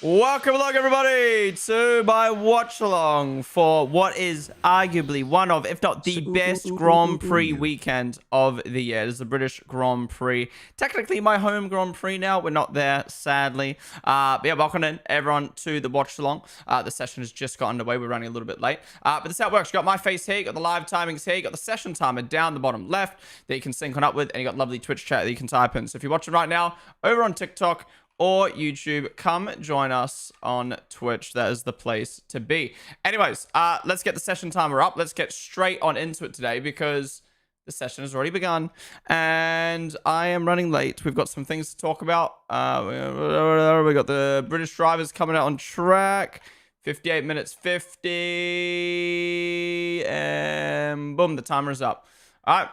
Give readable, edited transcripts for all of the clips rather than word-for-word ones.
Welcome along, everybody, to my watch along for what is arguably one of, if not the best Grand Prix weekend of the year. It is the British Grand Prix. Technically, my home Grand Prix now. We're not there, sadly. But yeah, welcome in, everyone, to the watch along. The session has just got underway. We're running a little bit late. But this is how it works. You got my face here, you got the live timings here, you got the session timer down the bottom left that you can sync on up with, and you got lovely Twitch chat that you can type in. So if you're watching right now over on TikTok or YouTube, come join us on Twitch. That is the place to be. Anyways, let's get the session timer up. Let's get straight on into it today because the session has already begun and I am running late. We've got some things to talk about. We got the British drivers coming out on track. 58 minutes 50 and boom, the timer is up. All right,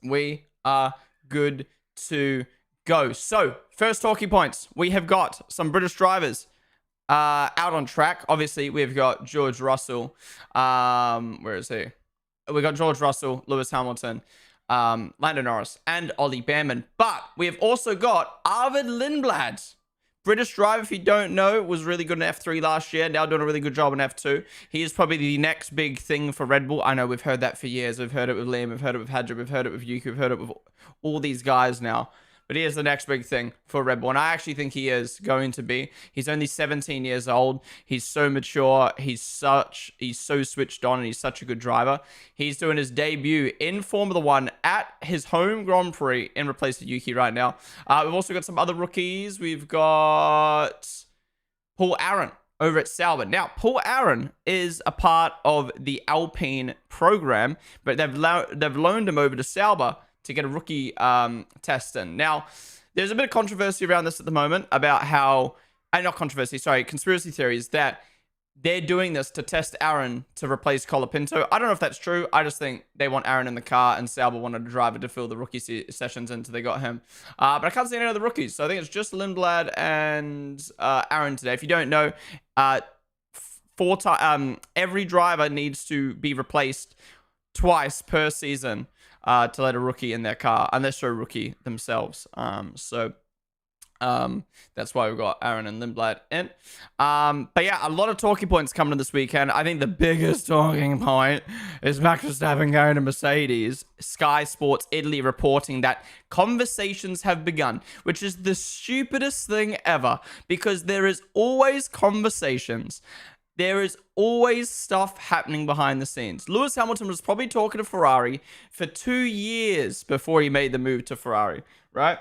we are good to go. So first talking points, we have got some British drivers out on track. Obviously we've got George Russell, where is he? We got George Russell, Lewis Hamilton, Lando Norris, and Ollie Behrman. But we have also got Arvid Lindblad, British driver, if you don't know, was really good in F3 last year. Now doing a really good job in F2. He is probably the next big thing for Red Bull. I know we've heard that for years. We've heard it with Liam. We've heard it with Hadja. We've heard it with Yuki. We've heard it with all these guys now. But he is the next big thing for Red Bull. And I actually think he is going to be. He's only 17 years old. He's so mature. He's so switched on, and he's such a good driver. He's doing his debut in Formula One at his home Grand Prix in replace of Yuki right now. We've also got some other rookies. We've got Paul Aaron over at Sauber. Now, Paul Aaron is a part of the Alpine program, but they've loaned him over to Sauber to get a rookie test in. Now, there's a bit of controversy around this at the moment about how, not controversy, sorry, conspiracy theories that they're doing this to test Aaron to replace Colapinto. I don't know if that's true. I just think they want Aaron in the car and Sauber wanted a driver to fill the rookie sessions until they got him. But I can't see any other rookies. So I think it's just Lindblad and Aaron today. If you don't know, every driver needs to be replaced twice per season to let a rookie in their car, unless they're a rookie themselves. That's why we've got Aaron and Lindblad in. But yeah, a lot of talking points coming in this weekend. I think the biggest talking point is Max Verstappen going to Mercedes. Sky Sports Italy reporting that conversations have begun, which is the stupidest thing ever, because there is always conversations. There is always stuff happening behind the scenes. Lewis Hamilton was probably talking to Ferrari for 2 years before he made the move to Ferrari, right?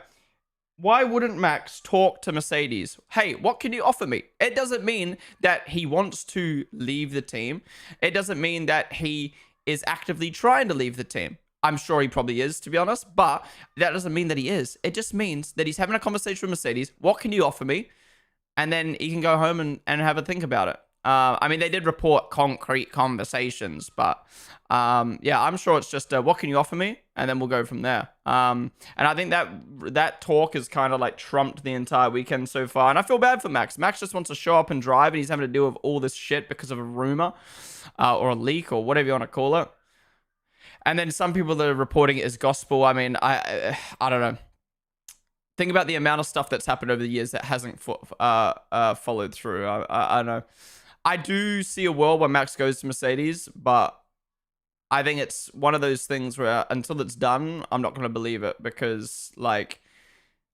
Why wouldn't Max talk to Mercedes? Hey, what can you offer me? It doesn't mean that he wants to leave the team. It doesn't mean that he is actively trying to leave the team. I'm sure he probably is, to be honest, but that doesn't mean that he is. It just means that he's having a conversation with Mercedes. What can you offer me? And then he can go home and have a think about it. I mean, they did report concrete conversations, but yeah, I'm sure it's just what can you offer me, and then we'll go from there. And I think that talk has kind of like trumped the entire weekend so far, and I feel bad for Max. Max just wants to show up and drive, and he's having to deal with all this shit because of a rumor or a leak or whatever you want to call it. And then some people that are reporting it as gospel. I mean, I don't know. Think about the amount of stuff that's happened over the years that hasn't followed through. I don't know. I do see a world where Max goes to Mercedes, but I think it's one of those things where until it's done, I'm not going to believe it, because like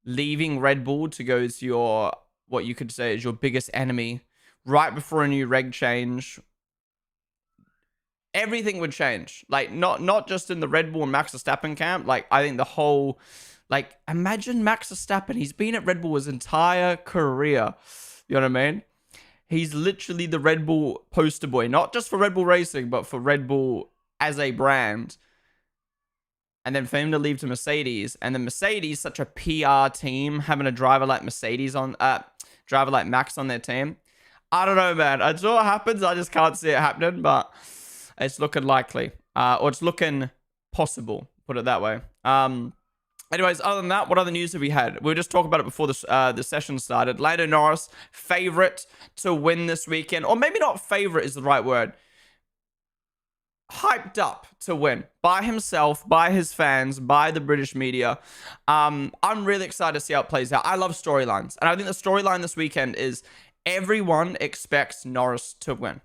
leaving Red Bull to go to your, what you could say is your biggest enemy right before a new reg change, everything would change. Like not just in the Red Bull and Max Verstappen camp. Like I think the whole, like imagine Max Verstappen. He's been at Red Bull his entire career. You know what I mean? He's literally the Red Bull poster boy, not just for Red Bull Racing, but for Red Bull as a brand. And then for him to leave to Mercedes, and then Mercedes, such a PR team, having a driver like Max on their team. I don't know, man. Until it happens, I just can't see it happening, but it's looking likely, or it's looking possible. Put it that way. Anyways, other than that, what other news have we had? We were just talking about it before the session started. Lando Norris, favorite to win this weekend. Or maybe not favorite is the right word. Hyped up to win. By himself, by his fans, by the British media. I'm really excited to see how it plays out. I love storylines. And I think the storyline this weekend is Everyone expects Norris to win.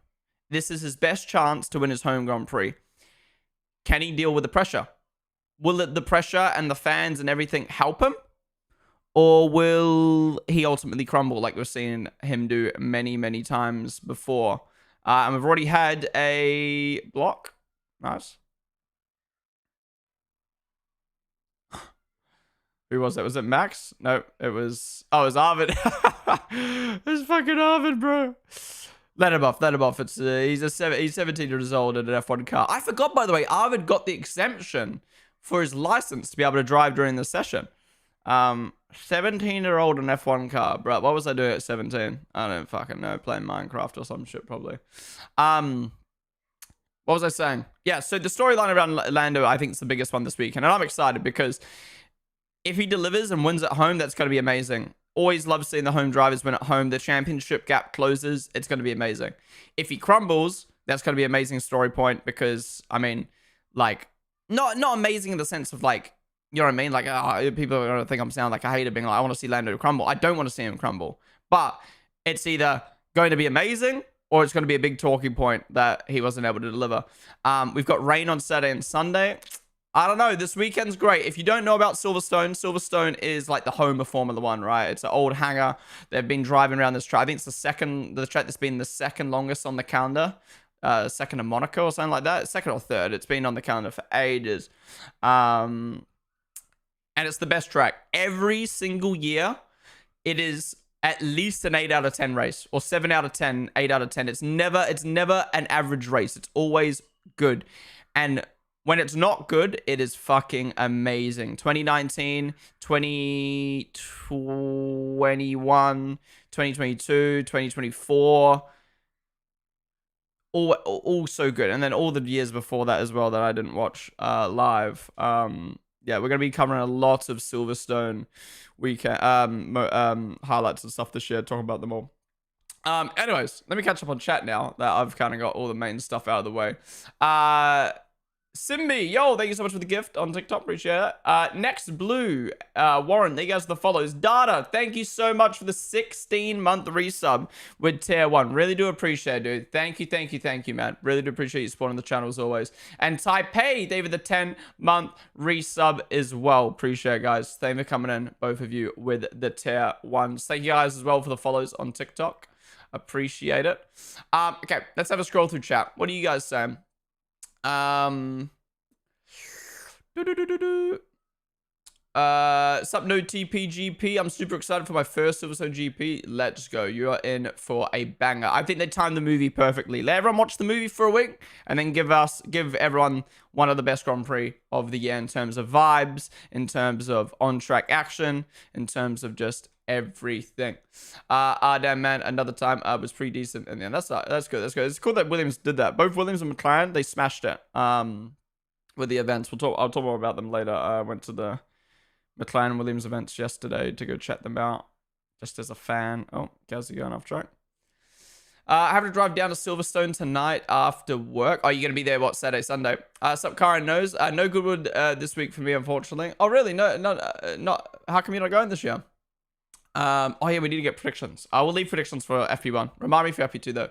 This is his best chance to win his home Grand Prix. Can he deal with the pressure? Will the pressure and the fans and everything help him? Or will he ultimately crumble like we've seen him do many, many times before? And we've already had a block. Nice. Who was that? Was it Max? No, it was... Oh, it was Arvid. It's fucking Arvid, bro. Let him off. Let him off. He's 17 years old in an F1 car. I forgot, by the way, Arvid got the exemption for his license to be able to drive during the session. 17-year-old in F1 car, bro. What was I doing at 17? I don't fucking know. Playing Minecraft or some shit, probably. What was I saying? Yeah, so the storyline around Lando, I think, is the biggest one this weekend. And I'm excited because if he delivers and wins at home, that's going to be amazing. Always love seeing the home drivers win at home. The championship gap closes. It's going to be amazing. If he crumbles, that's going to be an amazing story point because, I mean, like, not amazing in the sense of, like, you know what I mean? Like, people are going to think I'm sound like a hater being like, I want to see Lando crumble. I don't want to see him crumble. But it's either going to be amazing or it's going to be a big talking point that he wasn't able to deliver. We've got rain on Saturday and Sunday. I don't know. This weekend's great. If you don't know about Silverstone, Silverstone is like the home of Formula One, right? It's an old hangar. They've been driving around this track. I think it's the track that's been the second longest on the calendar. Second to Monaco or something like that. Second or third. It's been on the calendar for ages. And it's the best track. Every single year, it is at least an 8 out of 10 race. Or 7 out of 10, 8 out of 10. It's never an average race. It's always good. And when it's not good, it is fucking amazing. 2019, 2021, 2022, 2024. All so good. And then all the years before that as well that I didn't watch live. Yeah, we're going to be covering a lot of Silverstone weekend highlights and stuff this year, talking about them all. Anyways, let me catch up on chat now that I've kind of got all the main stuff out of the way. Simbi, yo, thank you so much for the gift on TikTok. Appreciate it. Next Blue, Warren, thank you guys for the follows. Data, thank you so much for the 16-month resub with tier 1. Really do appreciate it, dude. Thank you, man. Really do appreciate you supporting the channel as always. And Taipei, David, the 10-month resub as well. Appreciate it, guys. Thank you for coming in, both of you, with the tier 1s. Thank you guys as well for the follows on TikTok. Appreciate it. Okay, let's have a scroll through chat. What are you guys saying? Sup no TPGP. I'm super excited for my first Silverstone GP. Let's go. You are in for a banger. I think they timed the movie perfectly. Let everyone watch the movie for a week and then give everyone one of the best Grand Prix of the year in terms of vibes, in terms of on-track action, in terms of just everything. Damn, man, another time was pretty decent. And then that's good. It's cool that Williams did that. Both Williams and McLaren, they smashed it with the events. I'll talk more about them later. I went to the McLaren Williams events yesterday to go check them out just as a fan. Oh, guys are going off track. I have to drive down to Silverstone tonight after work. Oh, you're going to be there, what, Saturday, Sunday? Sup, Karen knows. No Goodwood this week for me, unfortunately. Oh, really? No, not. How come you're not going this year? Oh, yeah, we need to get predictions. I will leave predictions for FP1. Remind me for FP2, though.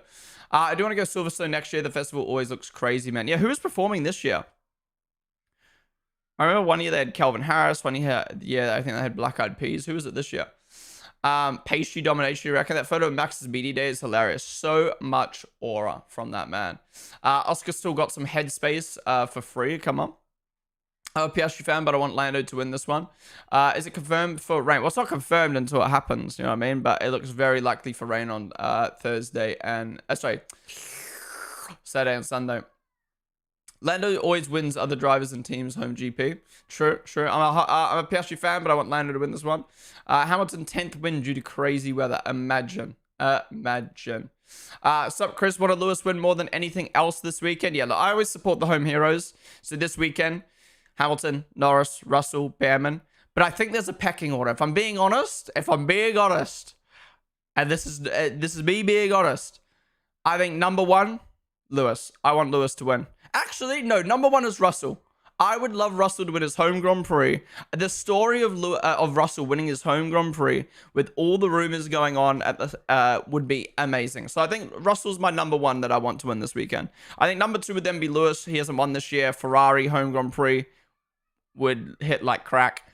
I do want to go Silverstone next year. The festival always looks crazy, man. Yeah, who is performing this year? I remember one year they had Calvin Harris. One year, yeah, I think they had Black Eyed Peas. Who was it this year? Pastry domination, you reckon? That photo of Max's BD day is hilarious. So much aura from that man. Oscar still got some headspace for free. Come on. I'm a Piastri fan, but I want Lando to win this one. Is it confirmed for rain? Well, it's not confirmed until it happens, you know what I mean? But it looks very likely for rain on Thursday and... sorry. Saturday and Sunday. Lando always wins other drivers and teams' home GP. True. I'm a Piastri fan, but I want Lando to win this one. Hamilton 10th win due to crazy weather. Imagine. Sup, Chris? Wanted Lewis win more than anything else this weekend? Yeah, look, I always support the home heroes. So this weekend... Hamilton, Norris, Russell, Behrman. But I think there's a pecking order. If I'm being honest, and this is me being honest, I think number 1, Lewis. I want Lewis to win. Actually, no, number 1 is Russell. I would love Russell to win his home Grand Prix. The story of Russell winning his home Grand Prix with all the rumors going on at the would be amazing. So I think Russell's my number one that I want to win this weekend. I think number two would then be Lewis. He hasn't won this year. Ferrari home Grand Prix would hit like crack.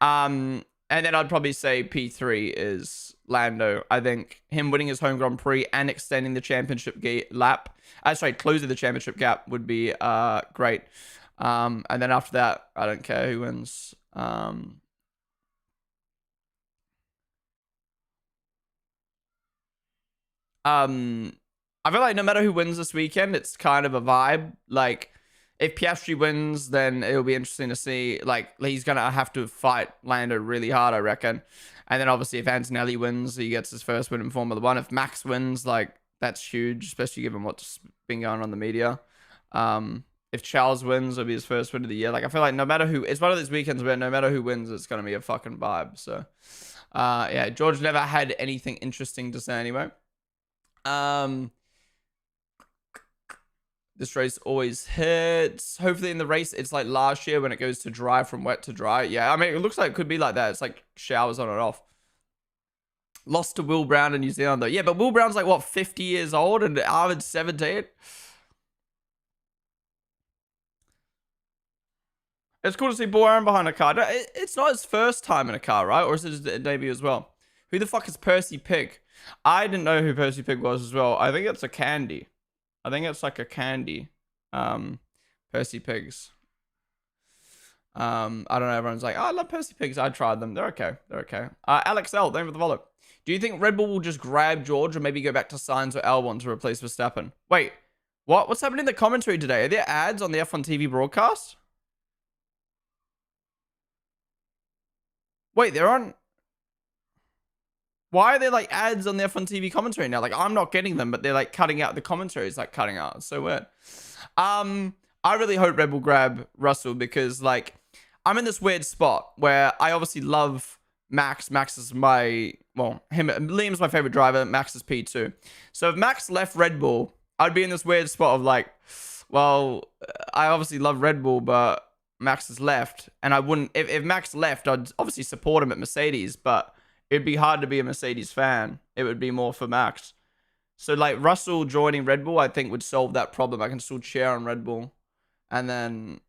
And then I'd probably say P3 is Lando. I think him winning his home Grand Prix and extending the championship closing the championship gap would be great. And then after that, I don't care who wins. I feel like no matter who wins this weekend, it's kind of a vibe. Like, if Piastri wins, then it'll be interesting to see. Like, he's gonna have to fight Lando really hard, I reckon. And then obviously, if Antonelli wins, he gets his first win in Formula One. If Max wins, like, that's huge, especially given what's been going on in the media. If Charles wins, it'll be his first win of the year. Like, I feel like no matter who, it's one of those weekends where no matter who wins, it's gonna be a fucking vibe. So, yeah, George never had anything interesting to say anyway. This race always hits. Hopefully in the race, it's like last year when it goes to dry from wet to dry. Yeah, I mean, it looks like it could be like that. It's like showers on and off. Lost to Will Brown in New Zealand, though. Yeah, but Will Brown's like, what, 50 years old? And Arvid's 17? It's cool to see Bo Aaron behind a car. It's not his first time in a car, right? Or is it his debut as well? Who the fuck is Percy Pig? I didn't know who Percy Pig was as well. I think it's a candy. I think it's like a candy. Percy Pigs. I don't know. Everyone's like, oh, I love Percy Pigs. I tried them. They're okay. They're okay. Alex L, thank you for the follow. Do you think Red Bull will just grab George or maybe go back to Sainz or Albon to replace Verstappen? Wait, what? What's happening in the commentary today? Are there ads on the F1 TV broadcast? Wait, they're on... Why are there like ads on the F1 TV commentary now? Like, I'm not getting them, but they're like cutting out the commentary. It's like cutting out. It's so weird. I really hope Red Bull grab Russell because like I'm in this weird spot where I obviously love Max. Max is Liam's my favorite driver. Max is P2. So if Max left Red Bull, I'd be in this weird spot of like, well, I obviously love Red Bull, but Max is left. And I wouldn't, if Max left, I'd obviously support him at Mercedes, but it'd be hard to be a Mercedes fan. It would be more for Max. So, like, Russell joining Red Bull, I think, would solve that problem. I can still cheer on Red Bull and then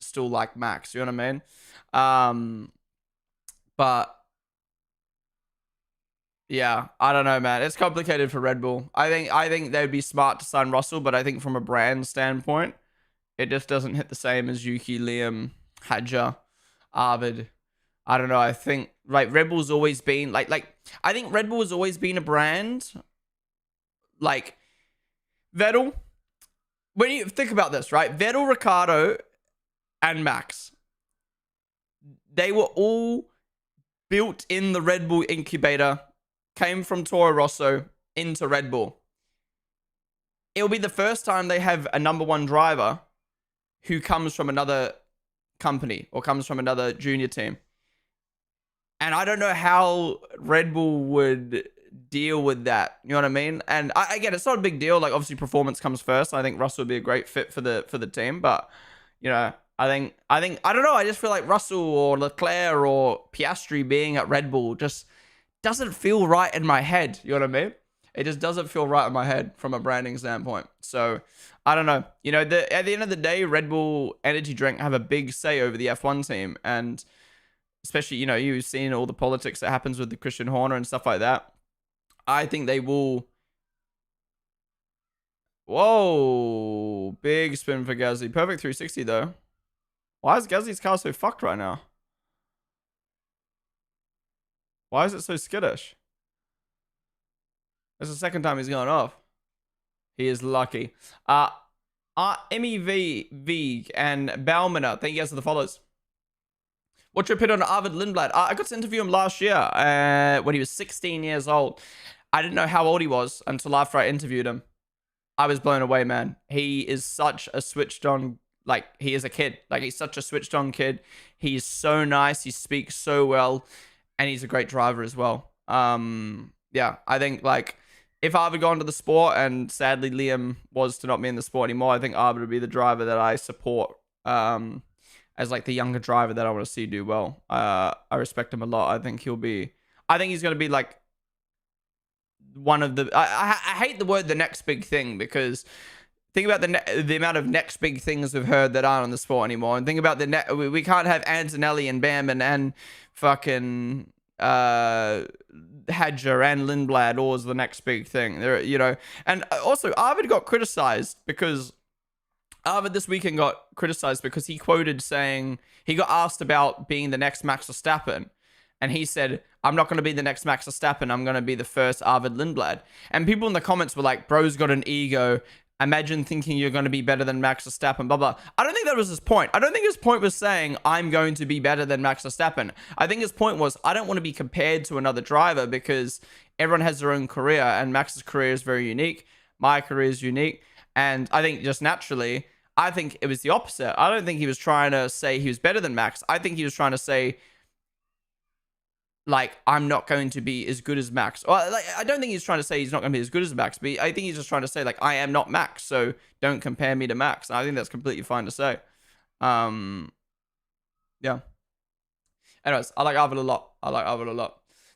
still like Max. You know what I mean? But, yeah, I don't know, man. It's complicated for Red Bull. I think they'd be smart to sign Russell, but I think from a brand standpoint, it just doesn't hit the same as Yuki, Liam, Hadja, Arvid. I don't know. I think like Red Bull's always been I think Red Bull has always been a brand. Like Vettel, when you think about this, right? Vettel, Ricardo, and Max, they were all built in the Red Bull incubator, came from Toro Rosso into Red Bull. It'll be the first time they have a number one driver who comes from another company or comes from another junior team. And I don't know how Red Bull would deal with that. You know what I mean? And again, it's not a big deal. Like, obviously, performance comes first. I think Russell would be a great fit for the team. But, you know, I don't know. I just feel like Russell or Leclerc or Piastri being at Red Bull just doesn't feel right in my head. You know what I mean? It just doesn't feel right in my head from a branding standpoint. So, I don't know. You know, at the end of the day, Red Bull Energy Drink have a big say over the F1 team. And especially, you know, you've seen all the politics that happens with the Christian Horner and stuff like that. I think they will... Whoa. Big spin for Gasly. Perfect 360, though. Why is Gasly's car so fucked right now? Why is it so skittish? That's the second time he's gone off. He is lucky. MEV and Baumaner, thank you guys for the follows. What's your opinion on Arvid Lindblad? I got to interview him last year when he was 16 years old. I didn't know how old he was until after I interviewed him. I was blown away, man. He is such a switched on, like, he is a kid. Like, he's such a switched on kid. He's so nice. He speaks so well. And he's a great driver as well. Yeah, I think, like, if Arvid got into the sport, and sadly Liam was to not be in the sport anymore, I think Arvid would be the driver that I support as like the younger driver that I want to see do well. I respect him a lot. I think he's going to be like one of the. I hate the word the next big thing, because think about the amount of next big things we've heard that aren't on the sport anymore, and think about we can't have Antonelli and Bam and fucking Hadger and Lindblad all as the next big thing. There, and also Arvid got criticized because. Arvid this weekend got criticized because he quoted saying he got asked about being the next Max Verstappen, and he said, "I'm not going to be the next Max Verstappen. I'm going to be the first Arvid Lindblad." And people in the comments were like, "Bro's got an ego. Imagine thinking you're going to be better than Max Verstappen." Blah blah. I don't think that was his point. I don't think his point was saying I'm going to be better than Max Verstappen. I think his point was I don't want to be compared to another driver because everyone has their own career, and Max's career is very unique. My career is unique. And I think just naturally, I think it was the opposite. I don't think he was trying to say he was better than Max. I think he was trying to say, like, I'm not going to be as good as Max. Or, like, I don't think he's trying to say he's not going to be as good as Max, but I think he's just trying to say, like, I am not Max, so don't compare me to Max. And I think that's completely fine to say. Yeah. Anyways, I like Arvid a lot.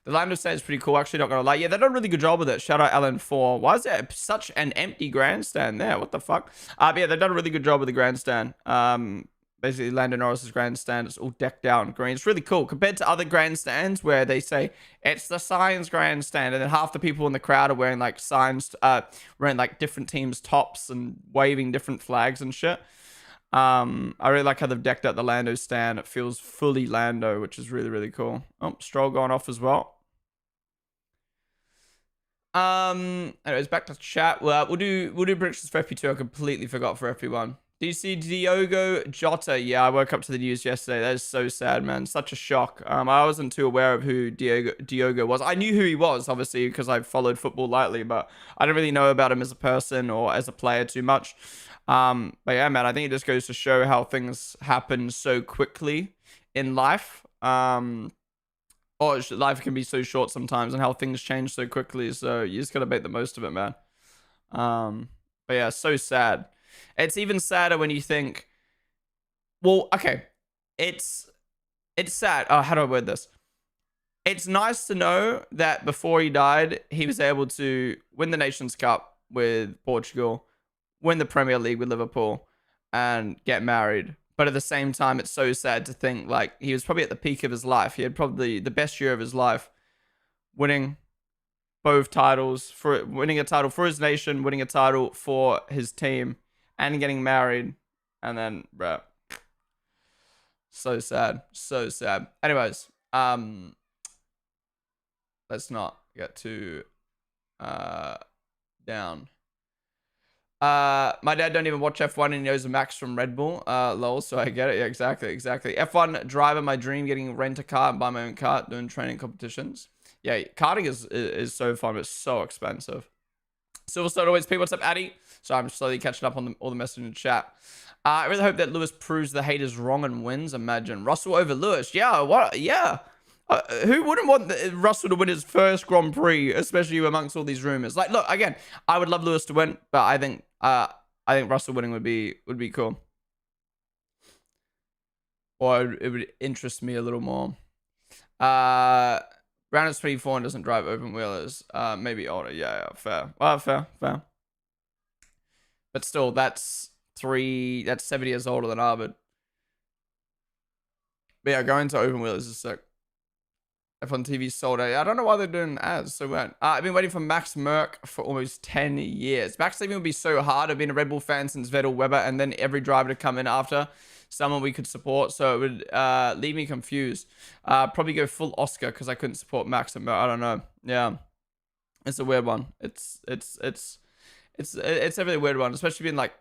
The Lambda stand is pretty cool, actually, not gonna lie. Yeah, they done a really good job with it. Shout out LN4. Why is there such an empty grandstand there? What the fuck? But yeah, they've done a really good job with the grandstand. Basically, Lando Norris's grandstand is all decked out in green. It's really cool compared to other grandstands where they say it's the Science grandstand, and then half the people in the crowd are wearing like signs, wearing like different teams' tops and waving different flags and shit. I really like how they've decked out the Lando stand. It feels fully Lando, which is really, really cool. Oh, Stroll going off as well. Anyways, back to chat. Well, we'll do predictions for FP2. I completely forgot for FP1. Do you see Diogo Jota? Yeah, I woke up to the news yesterday. That is so sad, man. Such a shock. I wasn't too aware of who Diogo was. I knew who he was, obviously, because I followed football lightly, but I didn't really know about him as a person or as a player too much. But yeah, man, I think it just goes to show how things happen so quickly in life. Or life can be so short sometimes, and how things change so quickly. So you just gotta make the most of it, man. But yeah, so sad. It's even sadder when you think, well, okay, it's sad. Oh, how do I word this? It's nice to know that before he died, he was able to win the Nations Cup with Portugal, win the Premier League with Liverpool, and get married. But at the same time, it's so sad to think, like, he was probably at the peak of his life. He had probably the best year of his life, winning both titles, winning a title for his nation, winning a title for his team, and getting married. And then, bruh, so sad. So sad. Anyways, let's not get too down. My dad don't even watch F1 and he knows Max from Red Bull. Lol, so I get it. Yeah, exactly. F1 driver, my dream, getting rent a car and buy my own car, doing training competitions. Yeah, karting is so fun, but it's so expensive. Silverstone always P. What's up, Addy? So I'm slowly catching up on all the messages in the chat. I really hope that Lewis proves the haters wrong and wins. Imagine Russell over Lewis. Yeah, what? Yeah. Who wouldn't want Russell to win his first Grand Prix, especially amongst all these rumors? Like, look, again, I would love Lewis to win, but I think Russell winning would be cool, or it would interest me a little more. Brown 24 and doesn't drive open wheelers. Maybe older. Yeah, fair. Well, fair. But still, that's 7 years older than Arvid. But yeah, going to open wheelers is sick. F1 TV sold out. I don't know why they're doing ads so weird. I've been waiting for Max Merck for almost 10 years. Max leaving would be so hard. I've been a Red Bull fan since Vettel, Weber, and then every driver to come in after, someone we could support. So it would leave me confused. Probably go full Oscar because I couldn't support Max and Merck. I don't know. Yeah, it's a weird one. It's a really weird one, especially being like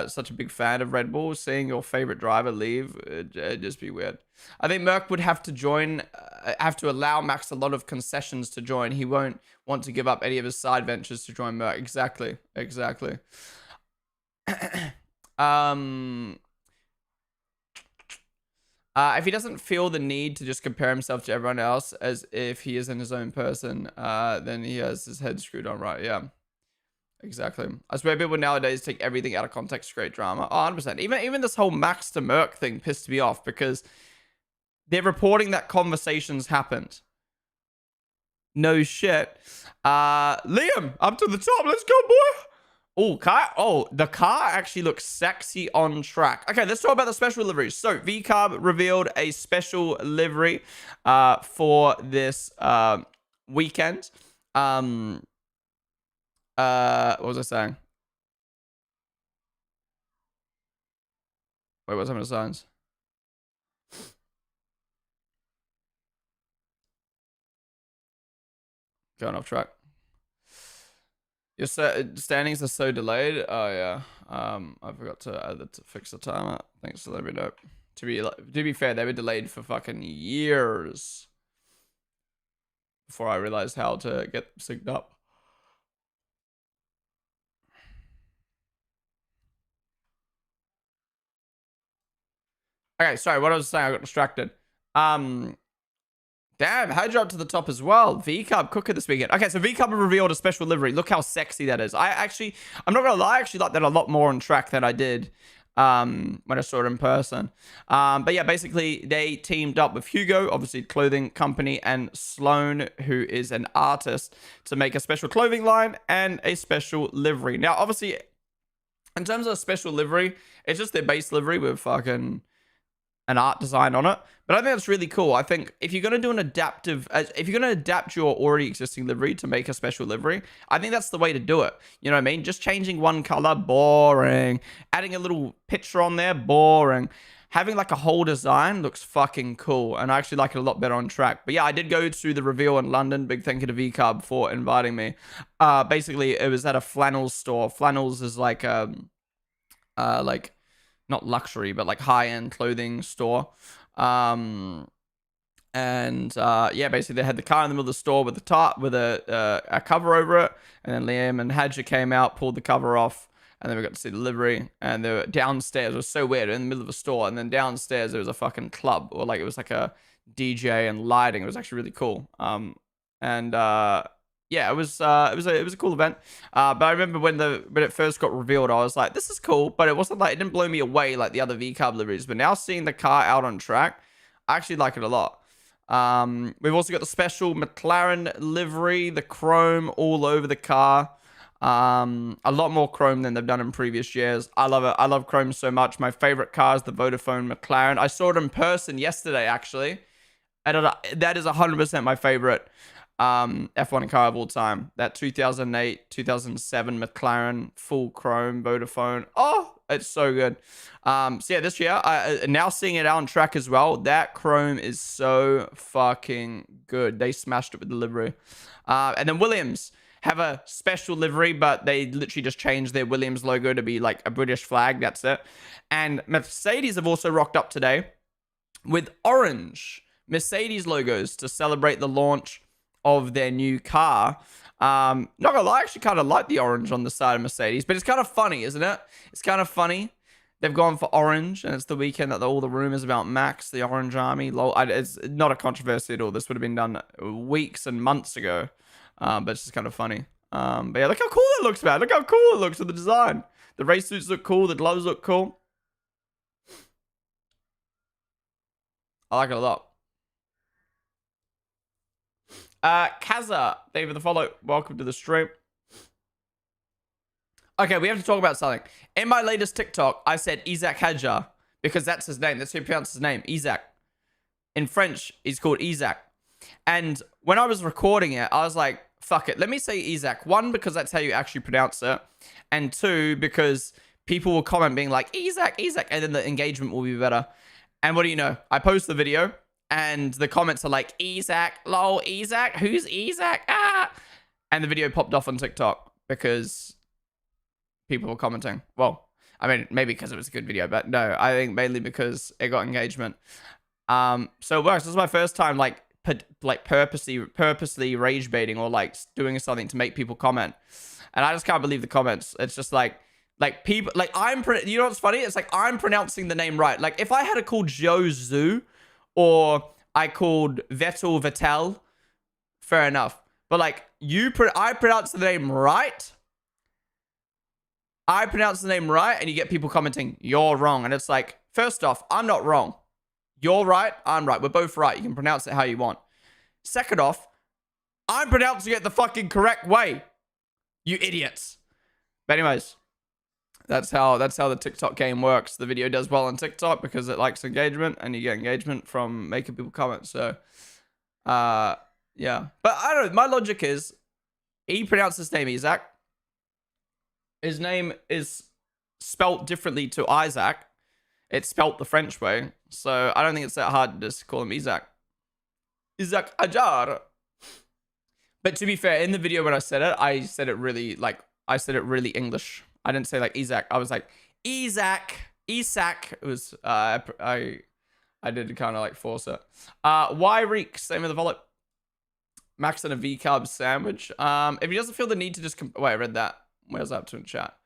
such a big fan of Red Bull. Seeing your favorite driver leave, it'd just be weird. I think Merck would have to allow Max a lot of concessions to join. He won't want to give up any of his side ventures to join Merck. Exactly. If he doesn't feel the need to just compare himself to everyone else as if he isn't his own person, then he has his head screwed on right. Yeah. Exactly. I swear people nowadays take everything out of context to create drama. Oh, 100%. Even this whole Max to Merc thing pissed me off because they're reporting that conversations happened. No shit. Liam, up to the top. Let's go, boy. Oh, car. Oh, the car actually looks sexy on track. Okay, let's talk about the special liveries. So, VCarb revealed a special livery for this weekend. What was I saying? Wait, what's happening to signs? Going off track. Your standings are so delayed. Oh yeah. I forgot to fix the timer. Thanks for letting me know. To be fair, they were delayed for fucking years before I realized how to get synced up. Okay, sorry. What I was saying, I got distracted. Damn, how dropped to the top as well. VCarb cooker this weekend. Okay, so VCarb revealed a special livery. Look how sexy that is. I'm not gonna lie, I actually like that a lot more on track than I did when I saw it in person. But yeah, basically they teamed up with Hugo, obviously clothing company, and Sloan, who is an artist, to make a special clothing line and a special livery. Now, obviously, in terms of a special livery, it's just their base livery with fucking an art design on it. But I think that's really cool. I think if you're going to do an adaptive, if you're going to adapt your already existing livery to make a special livery, I think that's the way to do it. You know what I mean? Just changing one color, boring. Adding a little picture on there, boring. Having like a whole design looks fucking cool. And I actually like it a lot better on track. But yeah, I did go to the reveal in London. Big thank you to VCarb for inviting me. Basically, it was at a flannels store. Flannels is like not luxury, but like high-end clothing store. Yeah, basically they had the car in the middle of the store with the top with a cover over it, and then Liam and Hadja came out, pulled the cover off, and then we got to see the livery. And they were downstairs. It was so weird, in the middle of a store, and then downstairs there was a fucking club, or like it was like a DJ and lighting. It was actually really cool. Yeah, it was a cool event. But I remember when it first got revealed, I was like, this is cool, but it didn't blow me away like the other VCarb liveries. But now seeing the car out on track, I actually like it a lot. We've also got the special McLaren livery, the chrome all over the car. A lot more chrome than they've done in previous years. I love it. I love chrome so much. My favorite car is the Vodafone McLaren. I saw it in person yesterday, actually. And that is 100% my favorite F1 car of all time. That 2008, 2007 McLaren full chrome Vodafone. Oh, it's so good. So yeah, this year, now seeing it out on track as well, that chrome is so fucking good. They smashed it with the livery. And then Williams have a special livery, but they literally just changed their Williams logo to be like a British flag. That's it. And Mercedes have also rocked up today with orange Mercedes logos to celebrate the launch of their new car. Not gonna lie, I actually kind of like the orange on the side of Mercedes, but it's kind of funny, isn't it? It's kind of funny. They've gone for orange, and it's the weekend that all the rumors about Max, the Orange Army. It's not a controversy at all. This would have been done weeks and months ago, but it's just kind of funny. But yeah, look how cool it looks, man. Look how cool it looks with the design. The race suits look cool. The gloves look cool. I like it a lot. Kaza, thank you for the follow. Welcome to the stream. Okay, we have to talk about something. In my latest TikTok, I said Isaac Hadja because that's his name. That's who pronounced his name, Isaac. In French, he's called Isaac. And when I was recording it, I was like, fuck it. Let me say Isaac. One, because that's how you actually pronounce it. And two, because people will comment being like, Isaac, Isaac. And then the engagement will be better. And what do you know? I post the video. And the comments are like, Isaac, lol, Isaac, who's Isaac? Ah! And the video popped off on TikTok because people were commenting. Well, I mean, maybe because it was a good video, but no, I think mainly because it got engagement. So it works. This is my first time, like purposely rage baiting or like doing something to make people comment. And I just can't believe the comments. It's just like people, like you know what's funny? It's like I'm pronouncing the name right. Like if I had a called Joe Zoo, or I called Vettel, fair enough. But like I pronounced the name right, I pronounce the name right, and you get people commenting, you're wrong. And it's like, first off, I'm not wrong. You're right, I'm right. We're both right. You can pronounce it how you want. Second off, I'm pronouncing it the fucking correct way. You idiots. But anyways, that's how the TikTok game works. The video does well on TikTok because it likes engagement, and you get engagement from making people comment. So, yeah. But I don't know. My logic is, he pronounced his name Isaac. His name is spelt differently to Isaac. It's spelt the French way. So I don't think it's that hard to just call him Isaac. Isaac Ajar. But to be fair, in the video when I said it really English. I didn't say like Isaac. I was like, Isaac. It was, I did kind of like force it. Why Reek? Same with the volley. Max and a V-carb sandwich. If he doesn't feel the need to just... Wait, I read that. Where's up to in chat?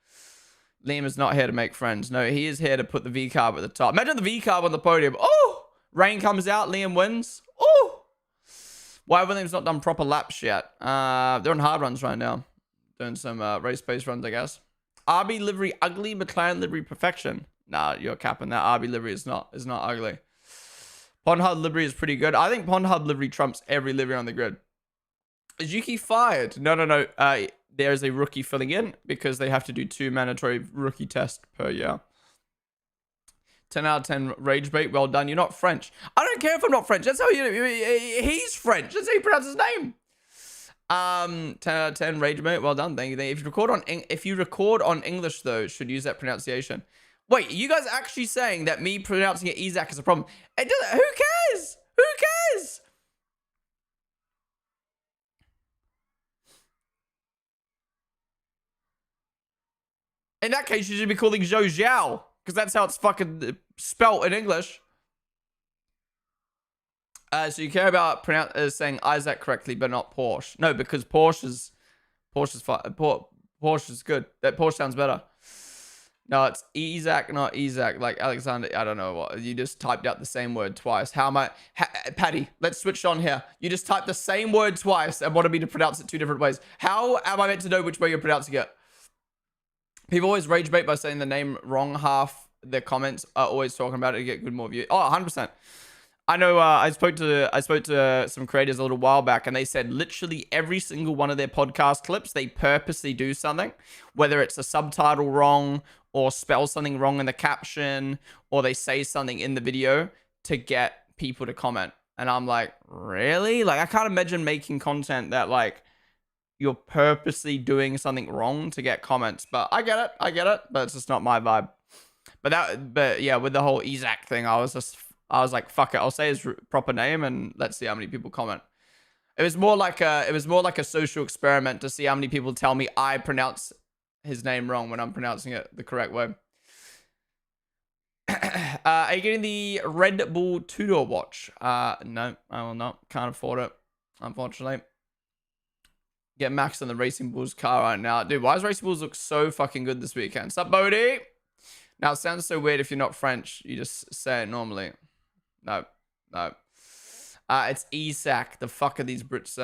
Liam is not here to make friends. No, he is here to put the V-carb at the top. Imagine the V-carb on the podium. Oh! Rain comes out. Liam wins. Oh! Why William's not done proper laps yet? They're on hard runs right now. Doing some race-based runs, I guess. RB livery ugly. McLaren livery perfection. Nah, you're capping that. RB livery is not ugly. Pond Hub livery is pretty good. I think Pond Hub livery trumps every livery on the grid. Is Yuki fired? No. There's a rookie filling in because they have to do 2 mandatory rookie tests per year. 10 out of 10 rage bait. Well done. You're not French. I don't care if I'm not French. That's how he's French. That's how you pronounce his name. 10 out of 10 rage bait. Well done. Thank you. If you record on English though, should use that pronunciation. Wait, you guys actually saying that me pronouncing it Isaac is a problem? It doesn't. Who cares? Who cares? In that case, you should be calling Zhou Zhao, because that's how it's fucking spelt in English. So you care about saying Isaac correctly, but not Porsche. No, because Porsche's good. That Porsche sounds better. No, it's Isaac, not Isaac. Like Alexander, I don't know what. You just typed out the same word twice. How am I? Patty, let's switch on here. You just typed the same word twice and wanted me to pronounce it 2 different ways. How am I meant to know which way you're pronouncing it? People always rage bait by saying the name wrong. Half their comments are always talking about it to get good more views. Oh, 100%. I know. I spoke to some creators a little while back, and they said literally every single one of their podcast clips, they purposely do something, whether it's a subtitle wrong or spell something wrong in the caption, or they say something in the video to get people to comment. And I'm like, really? Like, I can't imagine making content that like you're purposely doing something wrong to get comments. But I get it, but it's just not my vibe. But yeah, with the whole Isaac thing, I was like, fuck it, I'll say his proper name and let's see how many people comment. It was more like a social experiment to see how many people tell me I pronounce his name wrong when I'm pronouncing it the correct way. Are you getting the Red Bull 2-door watch? No, I will not. Can't afford it, unfortunately. Get Max in the Racing Bulls car right now. Dude, why does Racing Bulls look so fucking good this weekend? Sup, Bodie? Now, it sounds so weird if you're not French. You just say it normally. No. It's Isaac. The fuck are these Brits?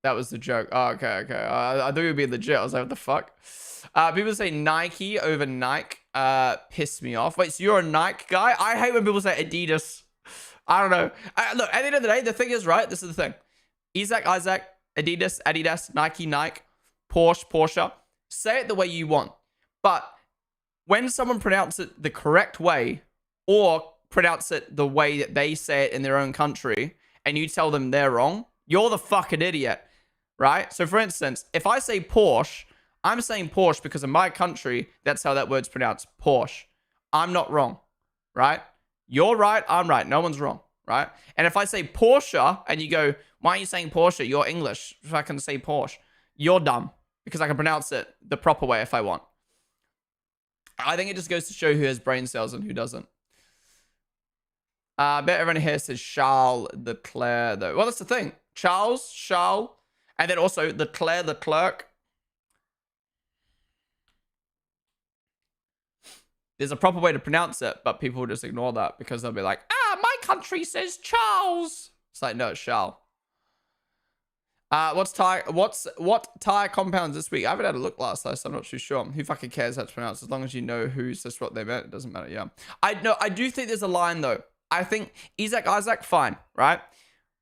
That was the joke. Oh, okay. I thought you would be legit. I was like, what the fuck? People say Nike over Nike. Piss me off. Wait, so you're a Nike guy? I hate when people say Adidas. I don't know. Look, at the end of the day, the thing is, right? This is the thing. Isaac, Adidas, Nike, Porsche. Say it the way you want. But when someone pronounces it the correct way, or pronounce it the way that they say it in their own country, and you tell them they're wrong, you're the fucking idiot, right? So for instance, if I say Porsche, I'm saying Porsche because in my country, that's how that word's pronounced, Porsche. I'm not wrong, right? You're right, I'm right. No one's wrong, right? And if I say Porsche and you go, why are you saying Porsche? You're English. If I can say Porsche, you're dumb because I can pronounce it the proper way if I want. I think it just goes to show who has brain cells and who doesn't. I bet everyone here says Charles Leclerc, though. Well, that's the thing. Charles, and then also Leclerc. There's a proper way to pronounce it, but people will just ignore that because they'll be like, my country says Charles. It's like, no, it's Charles. What tire compounds this week? I haven't had a look last night, so I'm not too sure. Who fucking cares how to pronounce? As long as you know who's just what they meant, it doesn't matter. Yeah, I do think there's a line though. I think Isaac, fine, right?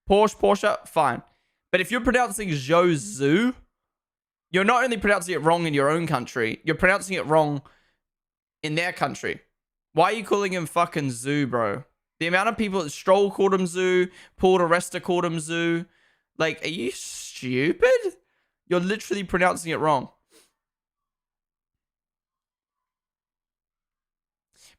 Porsche, fine. But if you're pronouncing Zhou, you're not only pronouncing it wrong in your own country, you're pronouncing it wrong in their country. Why are you calling him fucking Zoo, bro? The amount of people that Stroll called him Zoo, Paul de Resta called him Zoo. Like, are you stupid? You're literally pronouncing it wrong.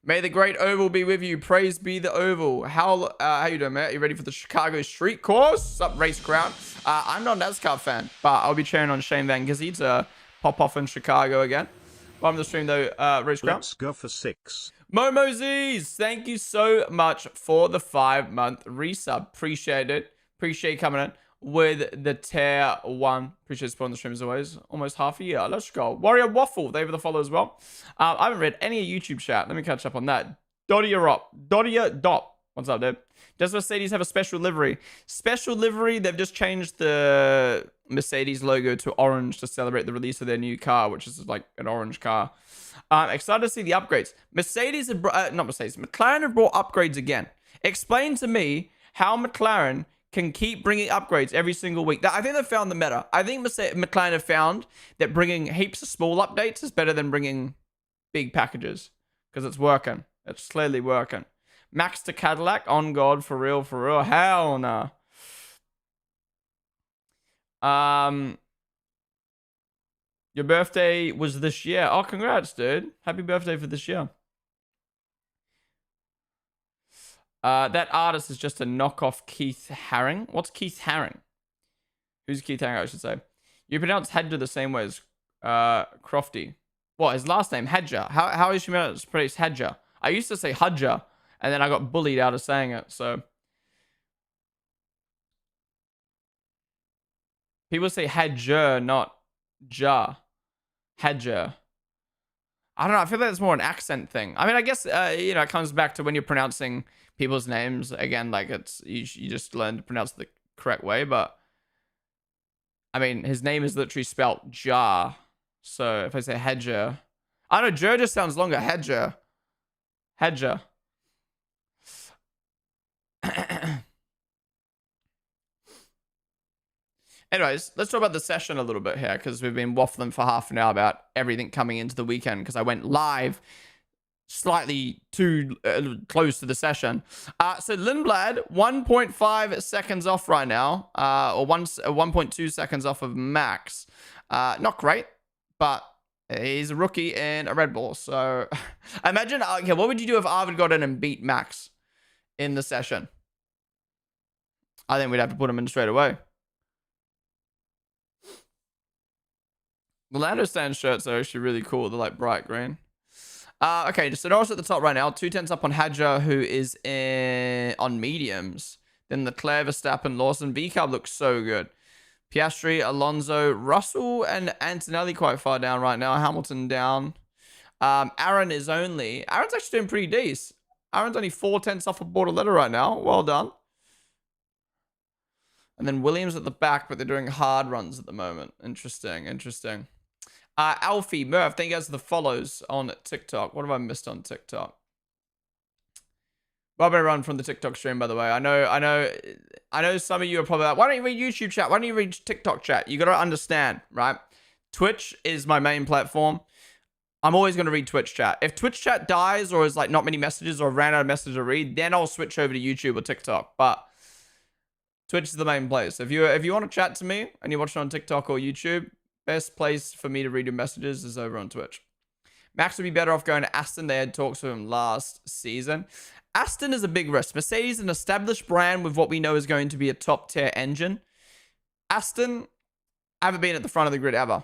May the great oval be with you. Praise be the oval. How you doing, mate? Are you ready for the Chicago Street Course? Sup, Race Crowd? I'm not a NASCAR fan, but I'll be cheering on Shane Van Gisey to pop off in Chicago again. Welcome to the stream, though, Race Crowd. Let's go for 6. Momo Z's, thank you so much for the 5-month resub. Appreciate it. Appreciate you coming in with the tier 1. Appreciate supporting the stream as always. Almost half a year. Let's go. Warrior Waffle, they were the follow as well. I haven't read any YouTube chat. Let me catch up on that. Dottia Dot. What's up, dude? Does Mercedes have a special livery? Special livery, they've just changed the Mercedes logo to orange to celebrate the release of their new car, which is like an orange car. Excited to see the upgrades. McLaren have brought upgrades again. Explain to me how McLaren can keep bringing upgrades every single week. I think they've found the meta. I think McLaren have found that bringing heaps of small updates is better than bringing big packages because it's working. It's clearly working. Max to Cadillac, on God, for real. Hell nah. Your birthday was this year. Oh, congrats, dude. Happy birthday for this year. That artist is just a knockoff Keith Haring. What's Keith Haring? Who's Keith Haring, I should say? You pronounce Hedger the same way as Crofty. What, his last name? Hedger. How is she pronounced Hedger? I used to say Hudger, and then I got bullied out of saying it, so. People say Hedger, not Ja. Hedger. I don't know. I feel like it's more an accent thing. I mean, I guess, it comes back to when you're pronouncing people's names. Again, like, it's you just learn to pronounce the correct way, but I mean, his name is literally spelt Ja. So if I say Hedger, I don't know, Jer just sounds longer. Hedger. Anyways, let's talk about the session a little bit here because we've been waffling for half an hour about everything coming into the weekend because I went live slightly too close to the session. So Lindblad, 1.5 seconds off right now, or 1.2 seconds off of Max. Not great, but he's a rookie in a Red Bull. So imagine, okay, what would you do if Arvid got in and beat Max in the session? I think we'd have to put him in straight away. The Lando Stand shirts are actually really cool. They're like bright green. Okay, so Norris at the top right now. 2 tenths up on Hadja, who is on mediums. Then Leclerc, Verstappen, Lawson. V-Cub looks so good. Piastri, Alonso, Russell, and Antonelli quite far down right now. Hamilton down. Aaron's actually doing pretty decent. Aaron's only 4 tenths off of Bortoleto right now. Well done. And then Williams at the back, but they're doing hard runs at the moment. Interesting. Alfie, Murph, thank you guys for the follows on TikTok. What have I missed on TikTok? Well, everyone from the TikTok stream, by the way. I know some of you are probably like, why don't you read YouTube chat? Why don't you read TikTok chat? You got to understand, right? Twitch is my main platform. I'm always going to read Twitch chat. If Twitch chat dies or is like not many messages or ran out of messages to read, then I'll switch over to YouTube or TikTok. But Twitch is the main place. If you want to chat to me and you're watching on TikTok or YouTube, best place for me to read your messages is over on Twitch. Max would be better off going to Aston. They had talks with him last season. Aston is a big risk. Mercedes, an established brand with what we know is going to be a top tier engine. Aston haven't been at the front of the grid ever.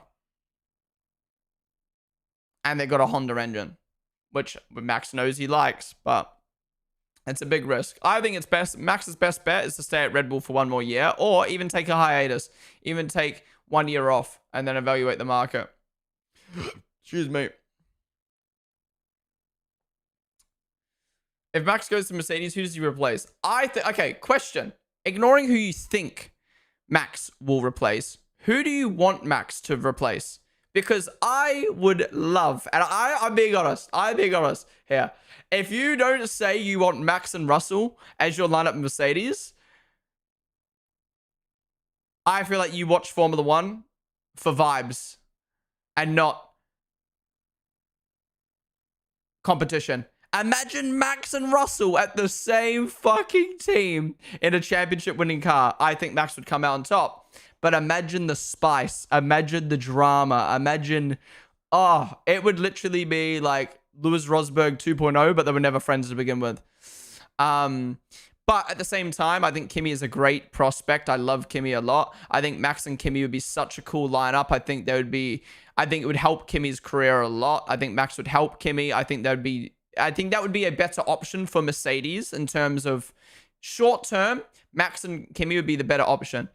And they've got a Honda engine, which Max knows he likes, but it's a big risk. I think it's best. Max's best bet is to stay at Red Bull for 1 more year or even take a hiatus, even take 1 year off and then evaluate the market. Excuse me. If Max goes to Mercedes, who does he replace? Okay, question. Ignoring who you think Max will replace, who do you want Max to replace? Because I would love, and I'm being honest, here. If you don't say you want Max and Russell as your lineup in Mercedes, I feel like you watch Formula One for vibes and not competition. Imagine Max and Russell at the same fucking team in a championship winning car. I think Max would come out on top. But imagine the spice. Imagine the drama. Imagine, it would literally be like Lewis Rosberg 2.0, but they were never friends to begin with. But at the same time, I think Kimi is a great prospect. I love Kimi a lot. I think Max and Kimi would be such a cool lineup. I think it would help Kimi's career a lot. I think Max would help Kimi. I think that would be a better option for Mercedes in terms of short term. Max and Kimi would be the better option.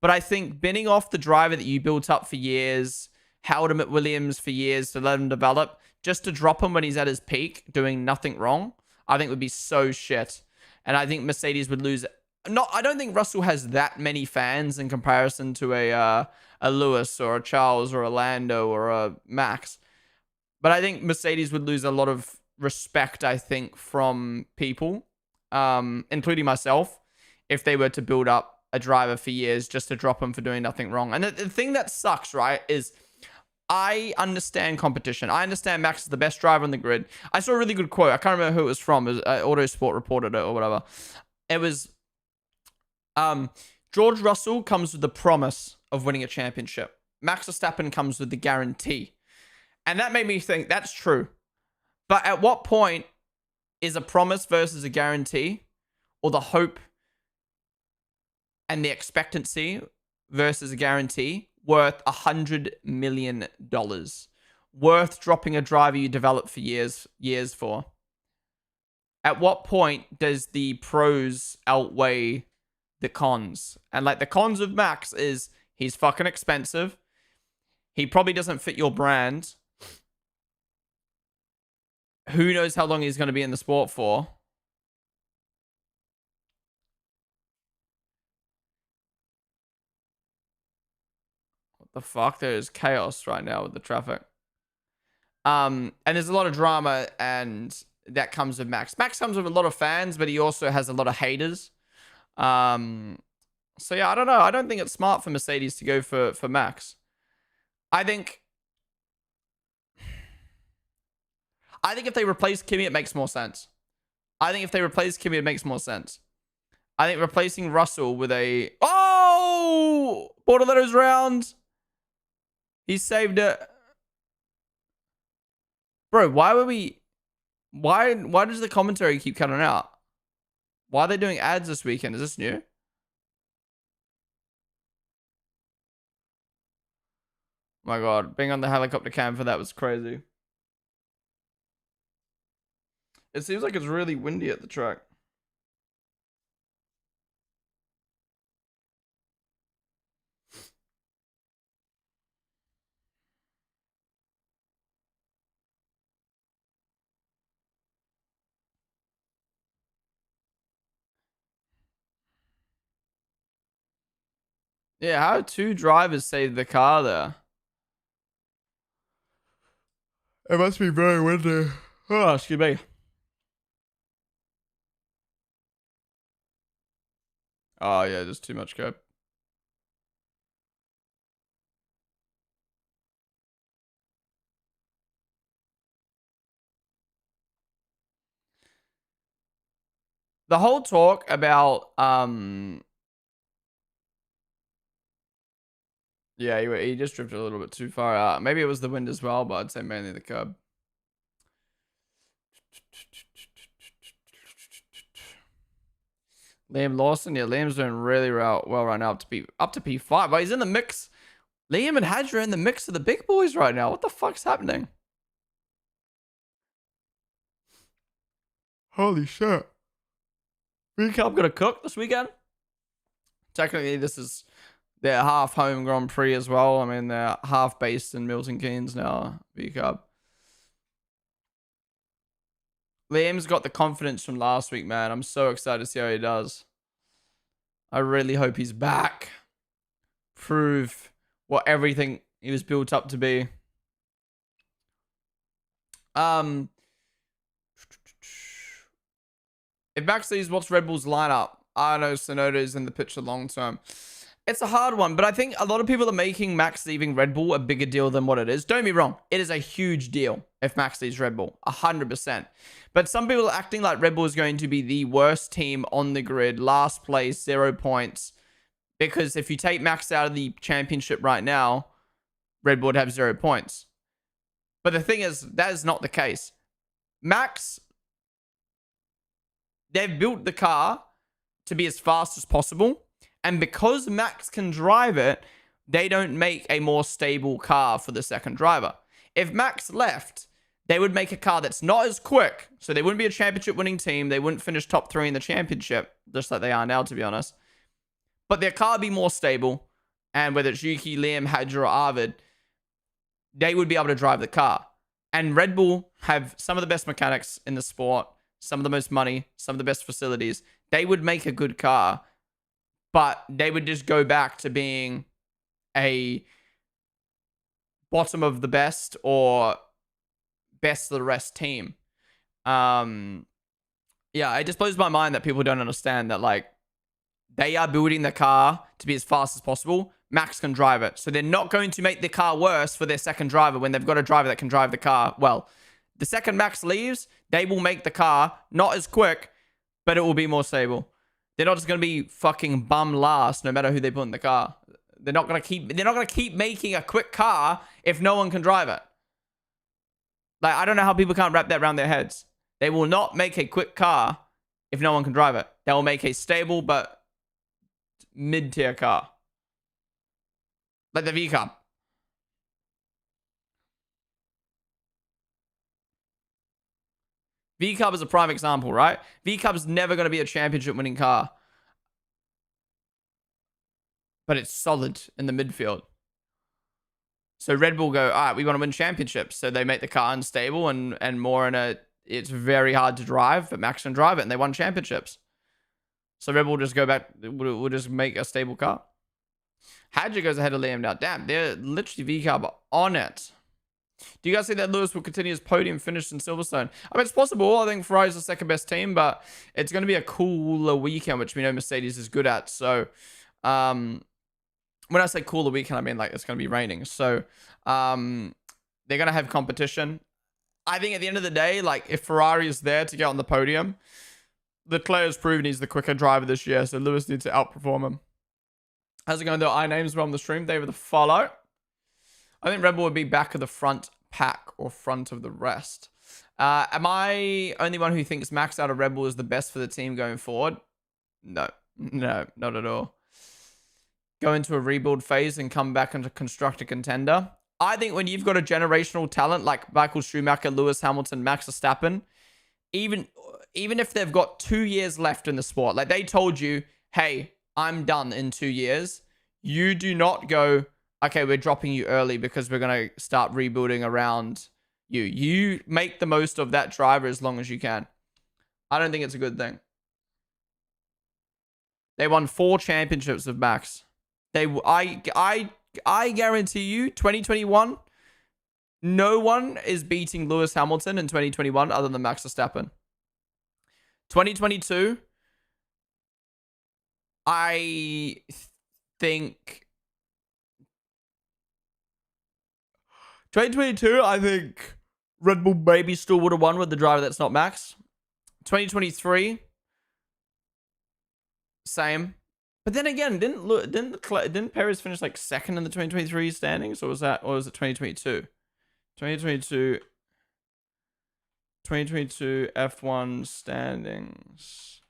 But I think binning off the driver that you built up for years, held him at Williams for years to let him develop, just to drop him when he's at his peak, doing nothing wrong, I think would be so shit. And I think Mercedes would lose. I don't think Russell has that many fans in comparison to a Lewis or a Charles or a Lando or a Max. But I think Mercedes would lose a lot of respect, I think, from people, including myself, if they were to build up a driver for years just to drop him for doing nothing wrong. And the thing that sucks, right, is I understand competition. I understand Max is the best driver on the grid. I saw a really good quote. I can't remember who it was from. It was Autosport reported it or whatever. It was, George Russell comes with the promise of winning a championship. Max Verstappen comes with the guarantee. And that made me think that's true. But at what point is a promise versus a guarantee, or the hope and the expectancy versus a guarantee, worth $100 million? Worth dropping a driver you developed for years for? At what point does the pros outweigh the cons? And like the cons of Max is he's fucking expensive. He probably doesn't fit your brand. Who knows how long he's going to be in the sport for? The fuck? There's chaos right now with the traffic. And there's a lot of drama, and that comes with Max. Max comes with a lot of fans, but he also has a lot of haters. So yeah, I don't know. I don't think it's smart for Mercedes to go for Max. I think if they replace Kimi, it makes more sense. I think replacing Russell with a Bortoletto's round. He saved it. Bro, why does the commentary keep cutting out? Why are they doing ads this weekend? Is this new? Oh my god, being on the helicopter cam for that was crazy. It seems like it's really windy at the track. Yeah, how did two drivers save the car there? It must be very windy. Oh, excuse me. Oh, yeah, just too much cope. The whole talk about, yeah, he just drifted a little bit too far out. Maybe it was the wind as well, but I'd say mainly the curb. Liam Lawson, yeah, Liam's doing really well right now up to P5, but he's in the mix. Liam and Hadj are in the mix of the big boys right now. What the fuck's happening? Holy shit. Recap gonna cook this weekend? Technically, this is their half home Grand Prix as well. I mean, they're half based in Milton Keynes now, VCAB. Liam's got the confidence from last week, man. I'm so excited to see how he does. I really hope he's back. prove what everything he was built up to be. If Max leaves, what's Red Bull's lineup? I know Sonoda's in the picture long term. It's a hard one, but I think a lot of people are making Max leaving Red Bull a bigger deal than what it is. Don't get me wrong. It is a huge deal if Max leaves Red Bull. 100%. But some people are acting like Red Bull is going to be the worst team on the grid. Last place, 0 points. Because if you take Max out of the championship right now, Red Bull would have 0 points. But the thing is, that is not the case. Max, they've built the car to be as fast as possible. And because Max can drive it, they don't make a more stable car for the second driver. If Max left, they would make a car that's not as quick. So they wouldn't be a championship winning team. They wouldn't finish top 3 in the championship, just like they are now, to be honest. But their car would be more stable. And whether it's Yuki, Liam, Hadja, or Arvid, they would be able to drive the car. And Red Bull have some of the best mechanics in the sport, some of the most money, some of the best facilities. They would make a good car. But they would just go back to being a bottom of the best or best of the rest team. Yeah, it just blows my mind that people don't understand that, like, they are building the car to be as fast as possible. Max can drive it. So they're not going to make the car worse for their second driver when they've got a driver that can drive the car. Well, the second Max leaves, they will make the car not as quick, but it will be more stable. They're not just going to be fucking bum last no matter who they put in the car. They're not going to keep making a quick car if no one can drive it. Like, I don't know how people can't wrap that around their heads. They will not make a quick car if no one can drive it. They will make a stable but mid-tier car. Like the V-Cup. V-Cup is a prime example, right? V-Cup is never going to be a championship winning car. But it's solid in the midfield. So Red Bull go, all right, we want to win championships. So they make the car unstable and more in a, it's very hard to drive, but Max can drive it and they won championships. So Red Bull just go back, we'll just make a stable car. Hadja goes ahead of Liam now. Damn, they're literally V-Cup on it. Do you guys think that Lewis will continue his podium finish in Silverstone? I mean, it's possible. I think Ferrari's the second best team, but it's going to be a cooler weekend, which we know Mercedes is good at. So, when I say cooler weekend, I mean like it's going to be raining. So, they're going to have competition. I think at the end of the day, like if Ferrari is there to get on the podium, Leclerc has proven he's the quicker driver this year. So Lewis needs to outperform him. How's it going? Their iNames were on the stream. They were the follow. I think Red Bull would be back of the front pack or front of the rest. Am I only one who thinks Max out of Red Bull is the best for the team going forward? No, not at all. Go into a rebuild phase and come back into construct a contender. I think when you've got a generational talent like Michael Schumacher, Lewis Hamilton, Max Verstappen, even if they've got 2 years left in the sport, like they told you, hey, I'm done in 2 years. You do not go, okay, we're dropping you early because we're going to start rebuilding around you. You make the most of that driver as long as you can. I don't think it's a good thing. They won 4 championships with Max. I guarantee you, 2021, no one is beating Lewis Hamilton in 2021 other than Max Verstappen. 2022, I think 2022, I think Red Bull maybe still would have won with the driver that's not Max. 2023, same. But then again, didn't Perez finish like second in the 2023 standings, or was it 2022? 2022 F1 standings.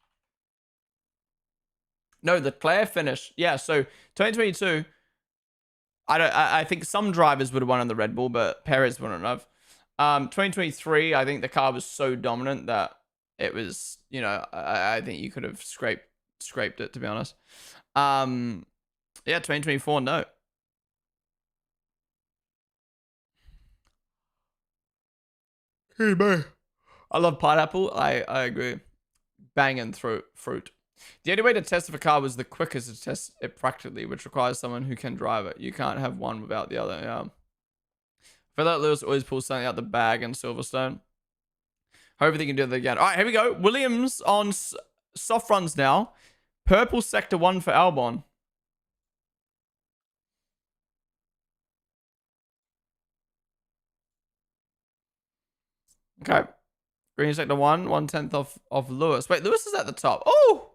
No, Leclerc finished. Yeah, so 2022. I think some drivers would have won on the Red Bull, but Perez wouldn't have. 2023, I think the car was so dominant that it was, you know, I think you could have scraped it, to be honest. Yeah, 2024, no. Hey, man. I love pineapple. I agree. Banging fruit. The only way to test if a car was the quickest to test it practically, which requires someone who can drive it. You can't have one without the other. Yeah. I feel like Lewis always pulls something out the bag in Silverstone. Hopefully they can do that again. All right, here we go. Williams on soft runs now. Purple sector 1 for Albon. Okay. Green sector 1, 1/10 of Lewis. Wait, Lewis is at the top. Oh!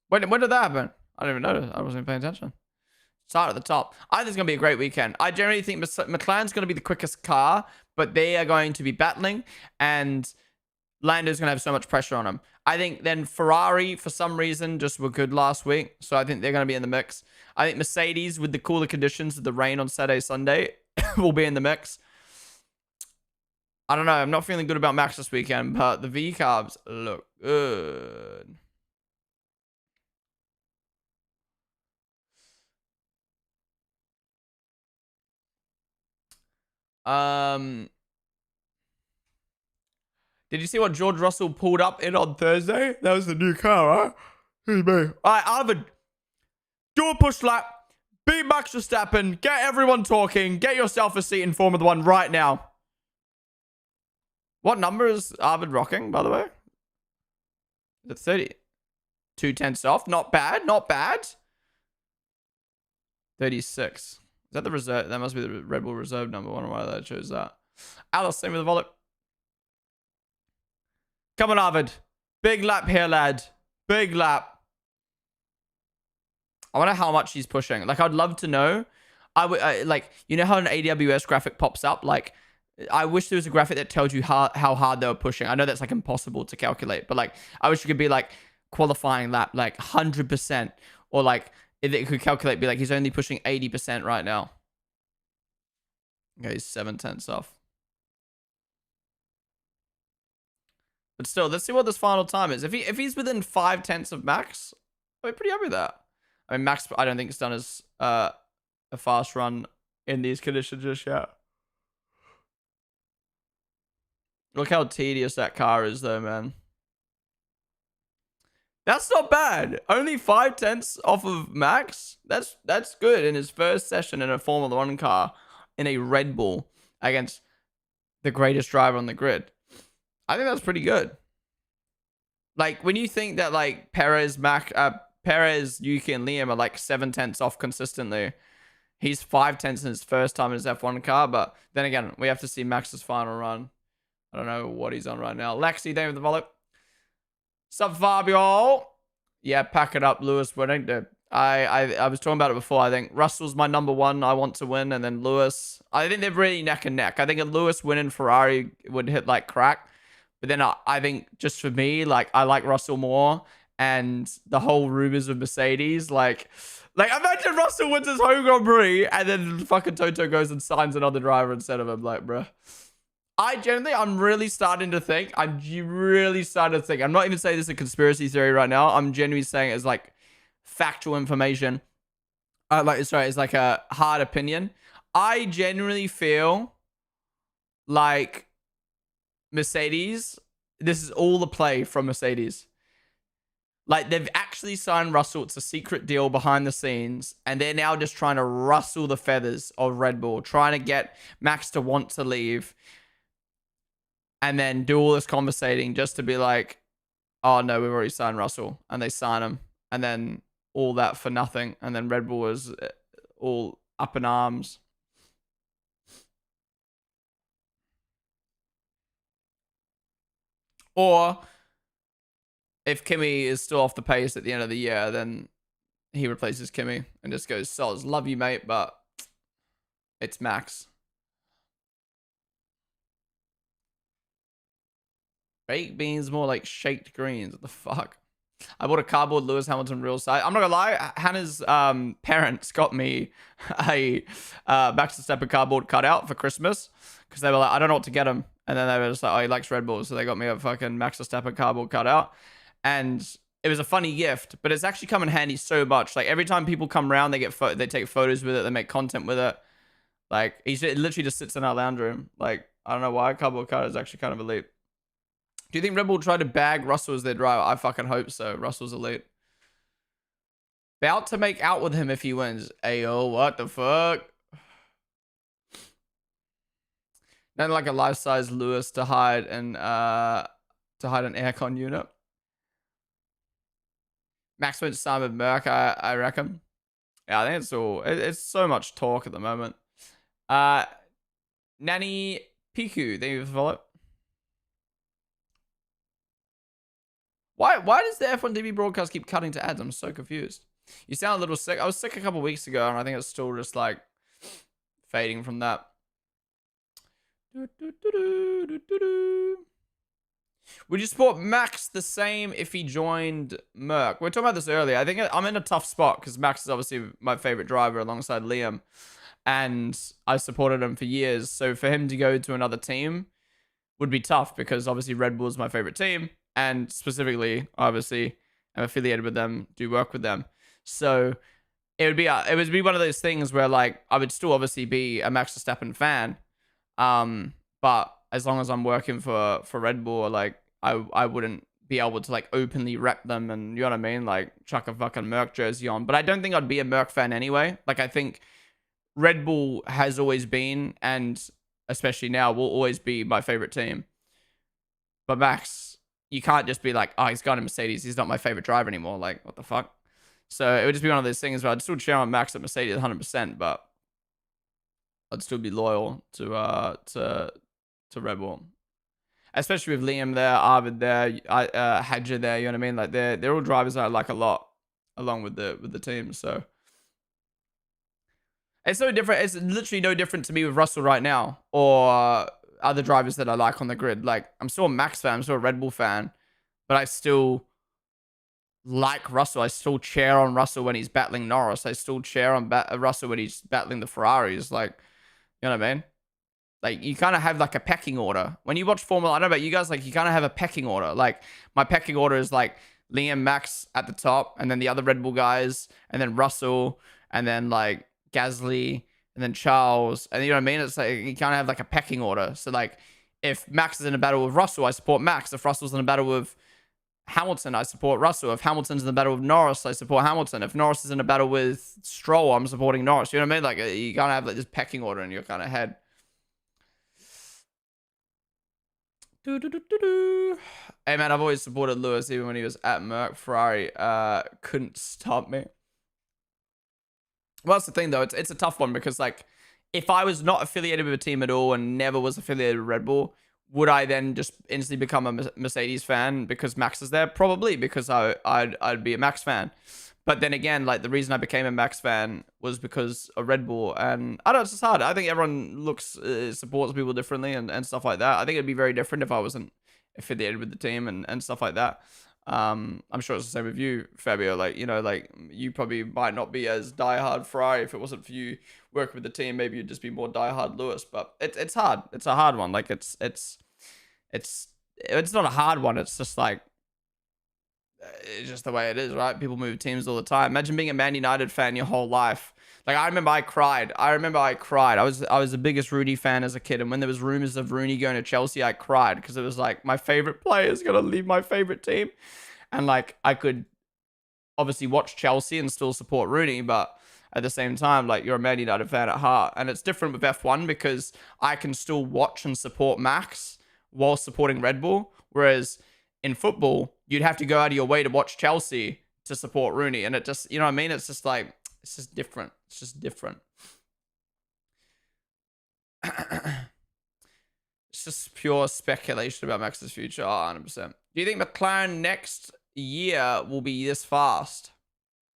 When did that happen? I didn't even notice. I wasn't paying attention. Start at the top. I think it's going to be a great weekend. I generally think McLaren's going to be the quickest car, but they are going to be battling, and Lando's going to have so much pressure on him. I think then Ferrari, for some reason, just were good last week, so I think they're going to be in the mix. I think Mercedes, with the cooler conditions of the rain on Saturday, Sunday, will be in the mix. I don't know. I'm not feeling good about Max this weekend, but the V-Carbs look good. Did you see what George Russell pulled up in on Thursday? That was the new car, right? Who's me? All right, Arvid, do a push lap, beat Max Verstappen, get everyone talking, get yourself a seat in Formula 1 right now. What number is Arvid rocking, by the way? Is it 30? 2/10 off. Not bad, not bad. 36. Is that the reserve? That must be the Red Bull reserve number. I don't know why that chose that. Alice, same with the wallet. Come on, Arvid. Big lap here, lad. Big lap. I wonder how much he's pushing. Like, I'd love to know. Like, you know how an AWS graphic pops up? Like, I wish there was a graphic that tells you how hard they were pushing. I know that's, like, impossible to calculate. But, like, I wish it could be, like, qualifying lap, like, 100%. Or, like, if it could calculate, be like, he's only pushing 80% right now. Okay, he's 7/10 off. But still, let's see what this final time is. If he's within 5/10 of Max, I'd be pretty happy with that. I mean, Max, I don't think it's done as a fast run in these conditions just yet. Look how tedious that car is, though, man. That's not bad. Only 5/10 off of Max. That's good in his first session in a Formula 1 car in a Red Bull against the greatest driver on the grid. I think that's pretty good. Like, when you think that, like, Perez, Yuki, and Liam are, like, 7/10 off consistently, he's 5/10 in his first time in his F1 car, but then again, we have to see Max's final run. I don't know what he's on right now. Lexi, Dave with the volley. Sup, Fabio? Yeah, pack it up, Lewis winning. I was talking about it before. I think Russell's my number one. I want to win, and then Lewis. I think they're really neck and neck. I think a Lewis winning Ferrari would hit like crack. But then I think just for me, like, I like Russell more, and the whole rumors of Mercedes, like imagine Russell wins his home Grand Prix, and then fucking Toto goes and signs another driver instead of him. Like, bruh. I'm really starting to think. I'm not even saying this is a conspiracy theory right now. I'm genuinely saying it as, like, factual information. It's like a hard opinion. I genuinely feel like Mercedes, this is all the play from Mercedes. Like, they've actually signed Russell. It's a secret deal behind the scenes, and they're now just trying to rustle the feathers of Red Bull, trying to get Max to want to leave, and then do all this conversating just to be like, oh no, we've already signed Russell, and they sign him, and then all that for nothing, and then Red Bull is all up in arms. Or if Kimi is still off the pace at the end of the year, then he replaces Kimi and just goes, Soz, love you, mate, but it's Max. Baked beans, more like shaked greens. What the fuck? I bought a cardboard Lewis Hamilton real size. I'm not gonna lie, Hannah's parents got me a Max Verstappen cardboard cutout for Christmas, because they were like, I don't know what to get him. And then they were just like, oh, he likes Red Bull. So they got me a fucking Max Verstappen cardboard cutout. And it was a funny gift, but it's actually come in handy so much. Like, every time people come around, they take photos with it, they make content with it. Like, it literally just sits in our lounge room. Like, I don't know why, cardboard cutout is actually kind of elite. Do you think Red Bull try to bag Russell as their driver? I fucking hope so. Russell's elite. About to make out with him if he wins. Ayo, what the fuck? Not like a life-size Lewis to hide an aircon unit. Max went to sign with Merc, I reckon. Yeah, I think it's so much talk at the moment. Nanny Piku, thank you for the follow. Why does the F1 TV broadcast keep cutting to ads? I'm so confused. You sound a little sick. I was sick a couple weeks ago, and I think it's still just like fading from that. Would you support Max the same if he joined Merc? We were talking about this earlier. I think I'm in a tough spot because Max is obviously my favorite driver alongside Liam, and I supported him for years. So for him to go to another team would be tough because obviously Red Bull is my favorite team, and specifically, obviously, I'm affiliated with them, do work with them. So it would be one of those things where like I would still obviously be a Max Verstappen fan, but as long as I'm working for Red Bull, like I wouldn't be able to like openly rep them and you know what I mean, like chuck a fucking Merc jersey on. But I don't think I'd be a Merc fan anyway. Like I think Red Bull has always been, and especially now will always be my favorite team. But Max, you can't just be like, oh, he's got a Mercedes, he's not my favorite driver anymore. Like what the fuck? So it would just be one of those things where I'd still cheer on Max at Mercedes 100%, but I'd still be loyal to Red Bull. Especially with Liam there, Arvid there, Hadja there, you know what I mean? Like they're all drivers I like a lot, along with the team. So it's so different. It's literally no different to me with Russell right now, or other drivers that I like on the grid. Like I'm still a Max fan, I'm still a Red Bull fan, but I still like Russell. I still cheer on Russell when he's battling Norris. I still cheer on Russell when he's battling the Ferraris. Like, you know what I mean? Like, you kind of have, like, a pecking order. When you watch Formula, I don't know about you guys, like, you kind of have a pecking order. Like, my pecking order is, like, Liam, Max at the top, and then the other Red Bull guys, and then Russell, and then, like, Gasly, and then Charles. And you know what I mean? It's like, you kind of have, like, a pecking order. So, like, if Max is in a battle with Russell, I support Max. If Russell's in a battle with Hamilton, I support Russell. If Hamilton's in a battle with Norris, I support Hamilton. If Norris is in a battle with Stroll, I'm supporting Norris. You know what I mean? Like, you kind of have, like, this pecking order in your kind of head. Hey man, I've always supported Lewis even when he was at Merc. Ferrari couldn't stop me. Well, that's the thing though. It's a tough one because like if I was not affiliated with a team at all and never was affiliated with Red Bull, would I then just instantly become a Mercedes fan because Max is there? Probably because I'd be a Max fan. But then again, like the reason I became a Max fan was because of Red Bull, and I don't know, it's just hard. I think everyone supports people differently and stuff like that. I think it'd be very different if I wasn't affiliated with the team and stuff like that. I'm sure it's the same with you, Fabio. Like, you know, like you probably might not be as diehard Ferrari if it wasn't for you working with the team. Maybe you'd just be more diehard Lewis. But it's hard. It's a hard one. Like it's not a hard one. It's just like. It's just the way it is, right? People move teams all the time. Imagine being a Man United fan your whole life. Like I remember I cried. I was the biggest Rooney fan as a kid, and when there was rumors of Rooney going to Chelsea, I cried because it was like my favorite player is gonna leave my favorite team, and like I could obviously watch Chelsea and still support Rooney, but at the same time, like you're a Man United fan at heart, and it's different with F1 because I can still watch and support Max while supporting Red Bull, whereas in football, you'd have to go out of your way to watch Chelsea to support Rooney. And it just, you know what I mean? It's just like, it's just different. It's just different. It's just pure speculation about Max's future. 100%. Do you think McLaren next year will be this fast?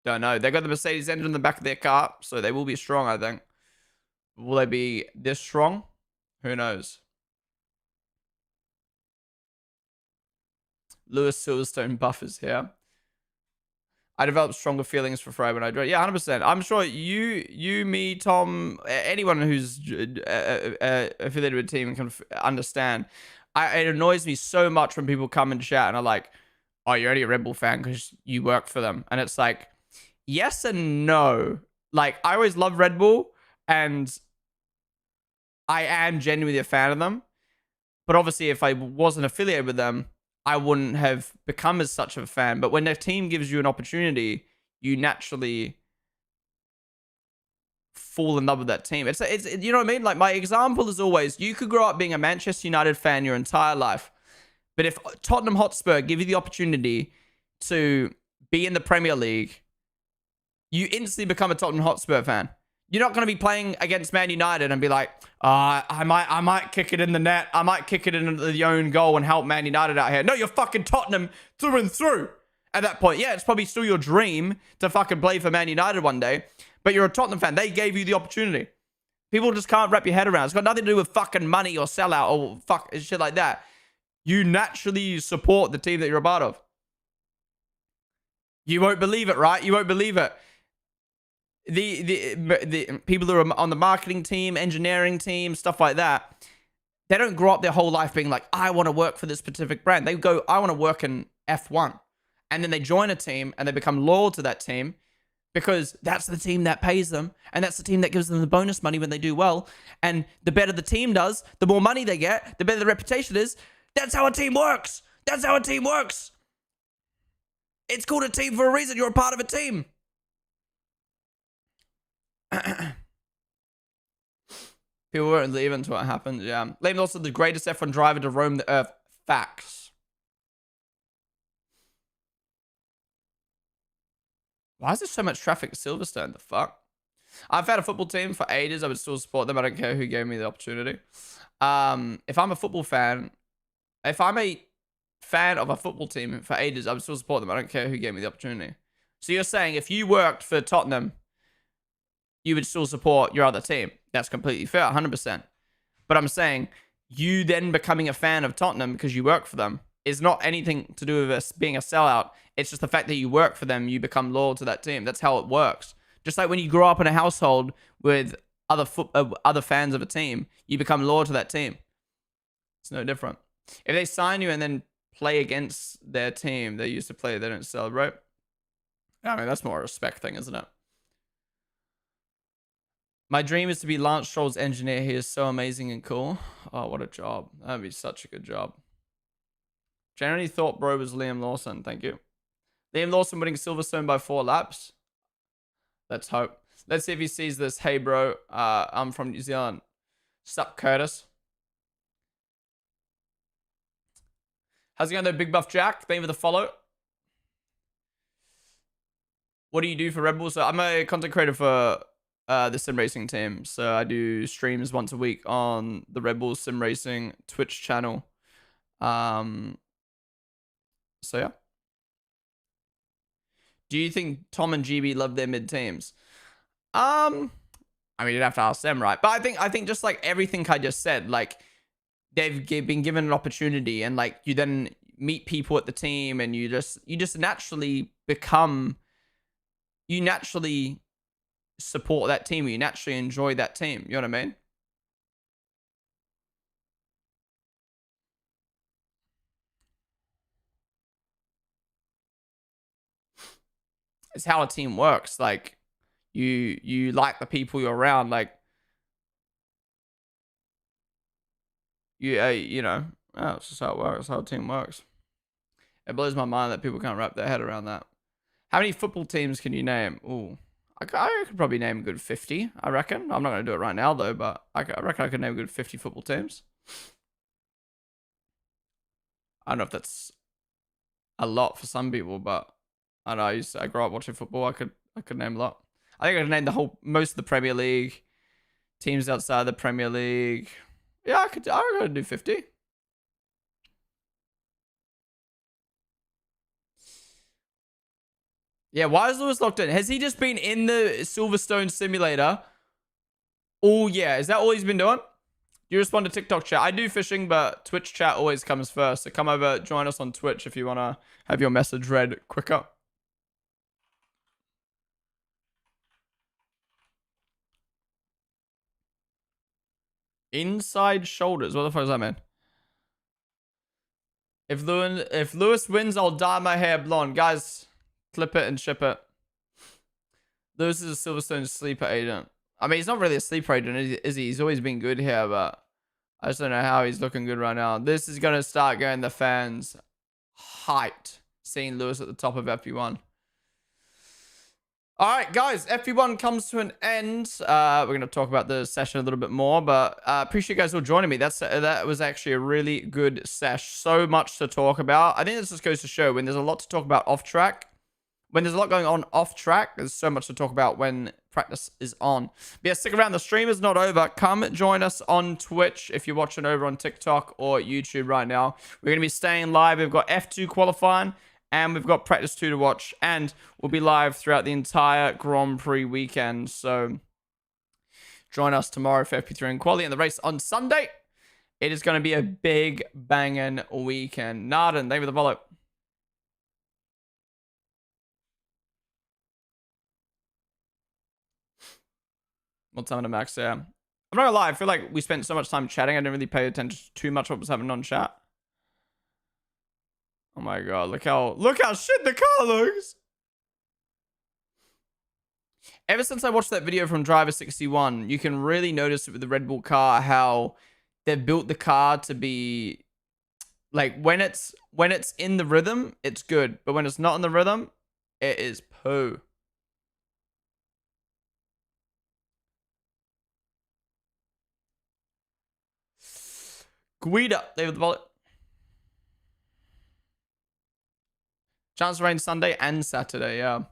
Don't know. They got the Mercedes engine in the back of their car, so they will be strong, I think. Will they be this strong? Who knows? Lewis Silverstone buffers here. I developed stronger feelings for Ferrari when I drove. Yeah, 100%. I'm sure you, me, Tom, anyone who's affiliated with a team can understand. It annoys me so much when people come and chat and are like, oh, you're only a Red Bull fan because you work for them. And it's like, yes and no. Like, I always love Red Bull and I am genuinely a fan of them. But obviously, if I wasn't affiliated with them, I wouldn't have become as such of a fan. But when the team gives you an opportunity, you naturally fall in love with that team. It's you know what I mean? Like, my example is always, you could grow up being a Manchester United fan your entire life, but if Tottenham Hotspur give you the opportunity to be in the Premier League, you instantly become a Tottenham Hotspur fan. You're not going to be playing against Man United and be like, I might kick it in the net. I might kick it in the own goal and help Man United out here. No, you're fucking Tottenham through and through. At that point, yeah, it's probably still your dream to fucking play for Man United one day, but you're a Tottenham fan. They gave you the opportunity. People just can't wrap your head around. It's got nothing to do with fucking money or sellout or fuck shit like that. You naturally support the team that you're a part of. You won't believe it, right? You won't believe it. The people who are on the marketing team, engineering team, stuff like that, they don't grow up their whole life being like, I want to work for this specific brand. They go, I want to work in F1. And then they join a team and they become loyal to that team because that's the team that pays them. And that's the team that gives them the bonus money when they do well. And the better the team does, the more money they get, the better the reputation is. That's how a team works. That's how a team works. It's called a team for a reason. You're a part of a team. People weren't leaving until it happened. Yeah. Liam Lawson, the greatest F1 driver to roam the earth. Facts. Why is there so much traffic at Silverstone? The fuck? I've had a football team for ages. I would still support them. I don't care who gave me the opportunity. If I'm a football fan, if I'm a fan of a football team for ages, I would still support them. I don't care who gave me the opportunity. So you're saying if you worked for Tottenham, you would still support your other team. That's completely fair, 100%. But I'm saying you then becoming a fan of Tottenham because you work for them is not anything to do with us being a sellout. It's just the fact that you work for them, you become loyal to that team. That's how it works. Just like when you grow up in a household with other fans of a team, you become loyal to that team. It's no different. If they sign you and then play against their team they used to play, they don't celebrate. I mean, that's more a respect thing, isn't it? My dream is to be Lance Stroll's engineer. He is so amazing and cool. Oh, what a job. That'd be such a good job. Generally thought bro was Liam Lawson. Thank you. Liam Lawson winning Silverstone by 4 laps. Let's hope. Let's see if he sees this. Hey, bro. I'm from New Zealand. Sup, Curtis? How's it going, though, Big Buff Jack? Thank you for the follow. What do you do for Red Bull? So I'm a content creator for the sim racing team. So I do streams once a week on the Red Bull Sim Racing Twitch channel. So yeah. Do you think Tom and GB love their mid teams? I mean, you'd have to ask them, right? But I think just like everything I just said, like they've been given an opportunity, and like you then meet people at the team, and you just naturally become, you naturally support that team. You naturally enjoy that team. You know what I mean? It's how a team works. Like you like the people you're around. Like you know, that's just how it works. How a team works. It blows my mind that people can't wrap their head around that. How many football teams can you name? Ooh, I could probably name a good 50. I reckon. I'm not gonna do it right now though, but I reckon I could name a good 50 football teams. I don't know if that's a lot for some people, but I don't know. I grew up watching football. I could name a lot. I think I could name most of the Premier League teams outside the Premier League. Yeah, I could do 50. Yeah, why is Lewis locked in? Has he just been in the Silverstone simulator? Oh yeah, is that all he's been doing? You respond to TikTok chat. I do fishing, but Twitch chat always comes first. So come over, join us on Twitch if you want to have your message read quicker. Inside shoulders. What the fuck does that mean? If Lewis wins, I'll dye my hair blonde. Guys, clip it and ship it. Lewis is a Silverstone sleeper agent. I mean, he's not really a sleeper agent, is he? He's always been good here, but I just don't know how he's looking good right now. This is going to start going the fans. hyped seeing Lewis at the top of FP1. All right, guys, FP1 comes to an end. We're going to talk about the session a little bit more, but appreciate you guys all joining me. That was actually a really good sesh. So much to talk about. I think this just goes to show when there's a lot to talk about off track. When there's a lot going on off track, there's so much to talk about when practice is on. But yeah, stick around. The stream is not over. Come join us on Twitch if you're watching over on TikTok or YouTube right now. We're going to be staying live. We've got F2 qualifying. And we've got practice 2 to watch. And we'll be live throughout the entire Grand Prix weekend. So join us tomorrow for FP3 and quali and the race on Sunday. It is going to be a big banging weekend. Narden, thank you for the follow. What's happening, Max? Yeah. I'm not gonna lie. I feel like we spent so much time chatting. I didn't really pay attention too much what was happening on chat. Oh my god, look how shit the car looks. Ever since I watched that video from Driver 61, you can really notice with the Red Bull car how they've built the car to be like when it's in the rhythm, it's good, but when it's not in the rhythm, it is poo. Guida, they have the bullet. Chance of rain Sunday and Saturday, yeah.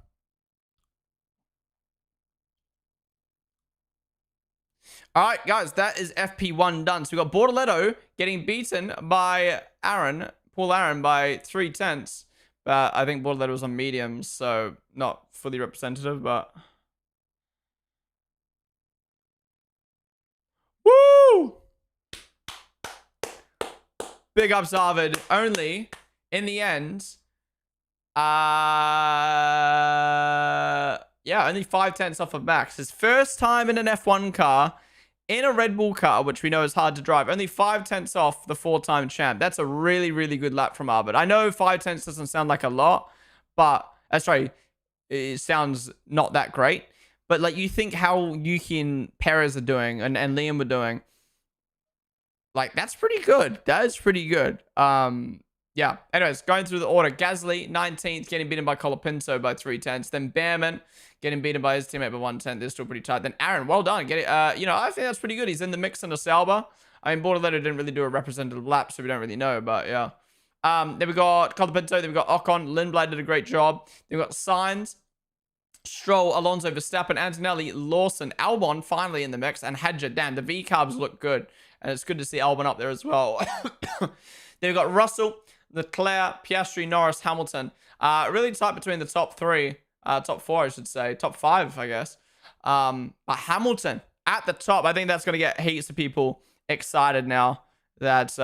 All right, guys, that is FP1 done. So we got Bortoletto getting beaten by Paul Aaron by 3/10. But I think Bortoletto was on mediums, so not fully representative, but... Woo! Big ups, Arvid. Only, in the end... yeah, only 5/10 off of Max. His first time in an F1 car, in a Red Bull car, which we know is hard to drive. Only 5/10 off the 4-time champ. That's a really, really good lap from Arbit. I know 5/10 doesn't sound like a lot, but sorry, it sounds not that great. But like you think how Yuki and Perez are doing and Liam were doing, like that's pretty good. That is pretty good. Yeah. Anyways, going through the order. Gasly, 19th, getting beaten by Colapinto by 3/10. Then Behrman getting beaten by his teammate by 1/10. They're still pretty tight. Then Aaron, well done. Get it. You know, I think that's pretty good. He's in the mix in the Sauber. I mean, Bortoletto didn't really do a representative lap, so we don't really know, but yeah. Then we got Colapinto. Then we got Ocon. Lindblad did a great job. Then we got Sainz, Stroll, Alonso, Verstappen, Antonelli, Lawson, Albon finally in the mix, and Hadja. Damn, the V-carbs look good. And it's good to see Albon up there as well. Then we got Russell, Leclerc, Piastri, Norris, Hamilton. Really tight between the top three. Top four, I should say. Top five, I guess. But Hamilton at the top. I think that's going to get heaps of people excited now that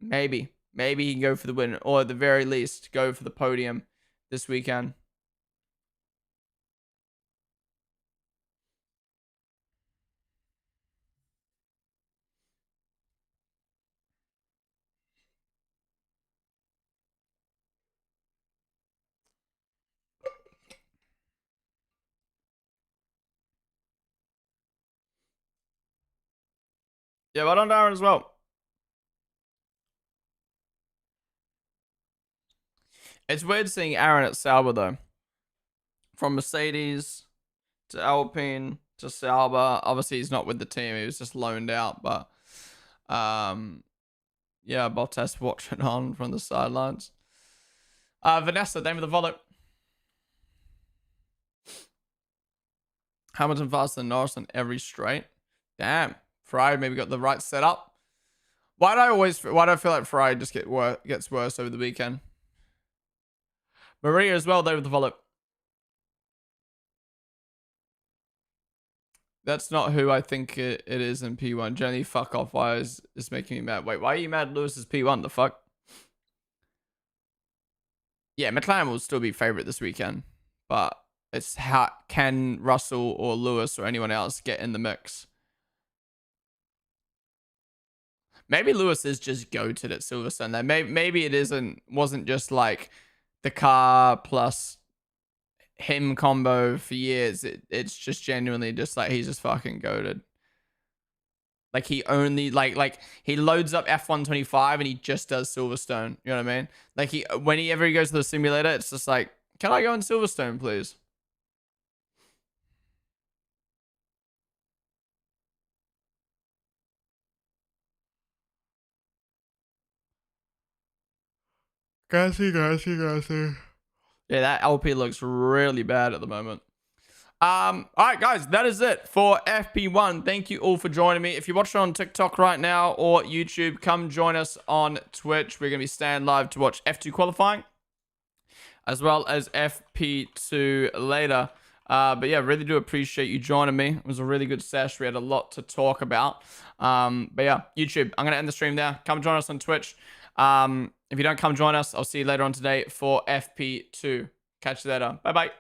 maybe he can go for the win. Or at the very least, go for the podium this weekend. Yeah, well done, Darren, as well. It's weird seeing Aaron at Sauber, though. From Mercedes to Alpine to Sauber. Obviously, he's not with the team. He was just loaned out. But, yeah, Bottas watching on from the sidelines. Vanessa, name of the volley. Hamilton faster than Norris on every straight. Damn. Ferrari maybe got the right setup. Why do I feel like Ferrari just gets worse over the weekend? Maria as well, there with the follow. That's not who I think it is in P1. Jenny, fuck off. Why is this making me mad? Wait, why are you mad Lewis is P1? The fuck? Yeah, McLaren will still be favorite this weekend. But it's how can Russell or Lewis or anyone else get in the mix? Maybe Lewis is just goated at Silverstone. Then maybe it wasn't just like the car plus him combo for years. It's just genuinely just like he's just fucking goated. Like he only like he loads up F125 and he just does Silverstone. You know what I mean? Like whenever he goes to the simulator, it's just like, can I go in Silverstone, please? Gassy. Yeah, that LP looks really bad at the moment. All right, guys, that is it for FP1. Thank you all for joining me. If you're watching on TikTok right now or YouTube, come join us on Twitch. We're going to be staying live to watch F2 qualifying, as well as FP2 later. But yeah, really do appreciate you joining me. It was a really good sesh. We had a lot to talk about. But yeah, YouTube, I'm going to end the stream there. Come join us on Twitch. If you don't come join us, I'll see you later on today for FP2. Catch you later. Bye-bye.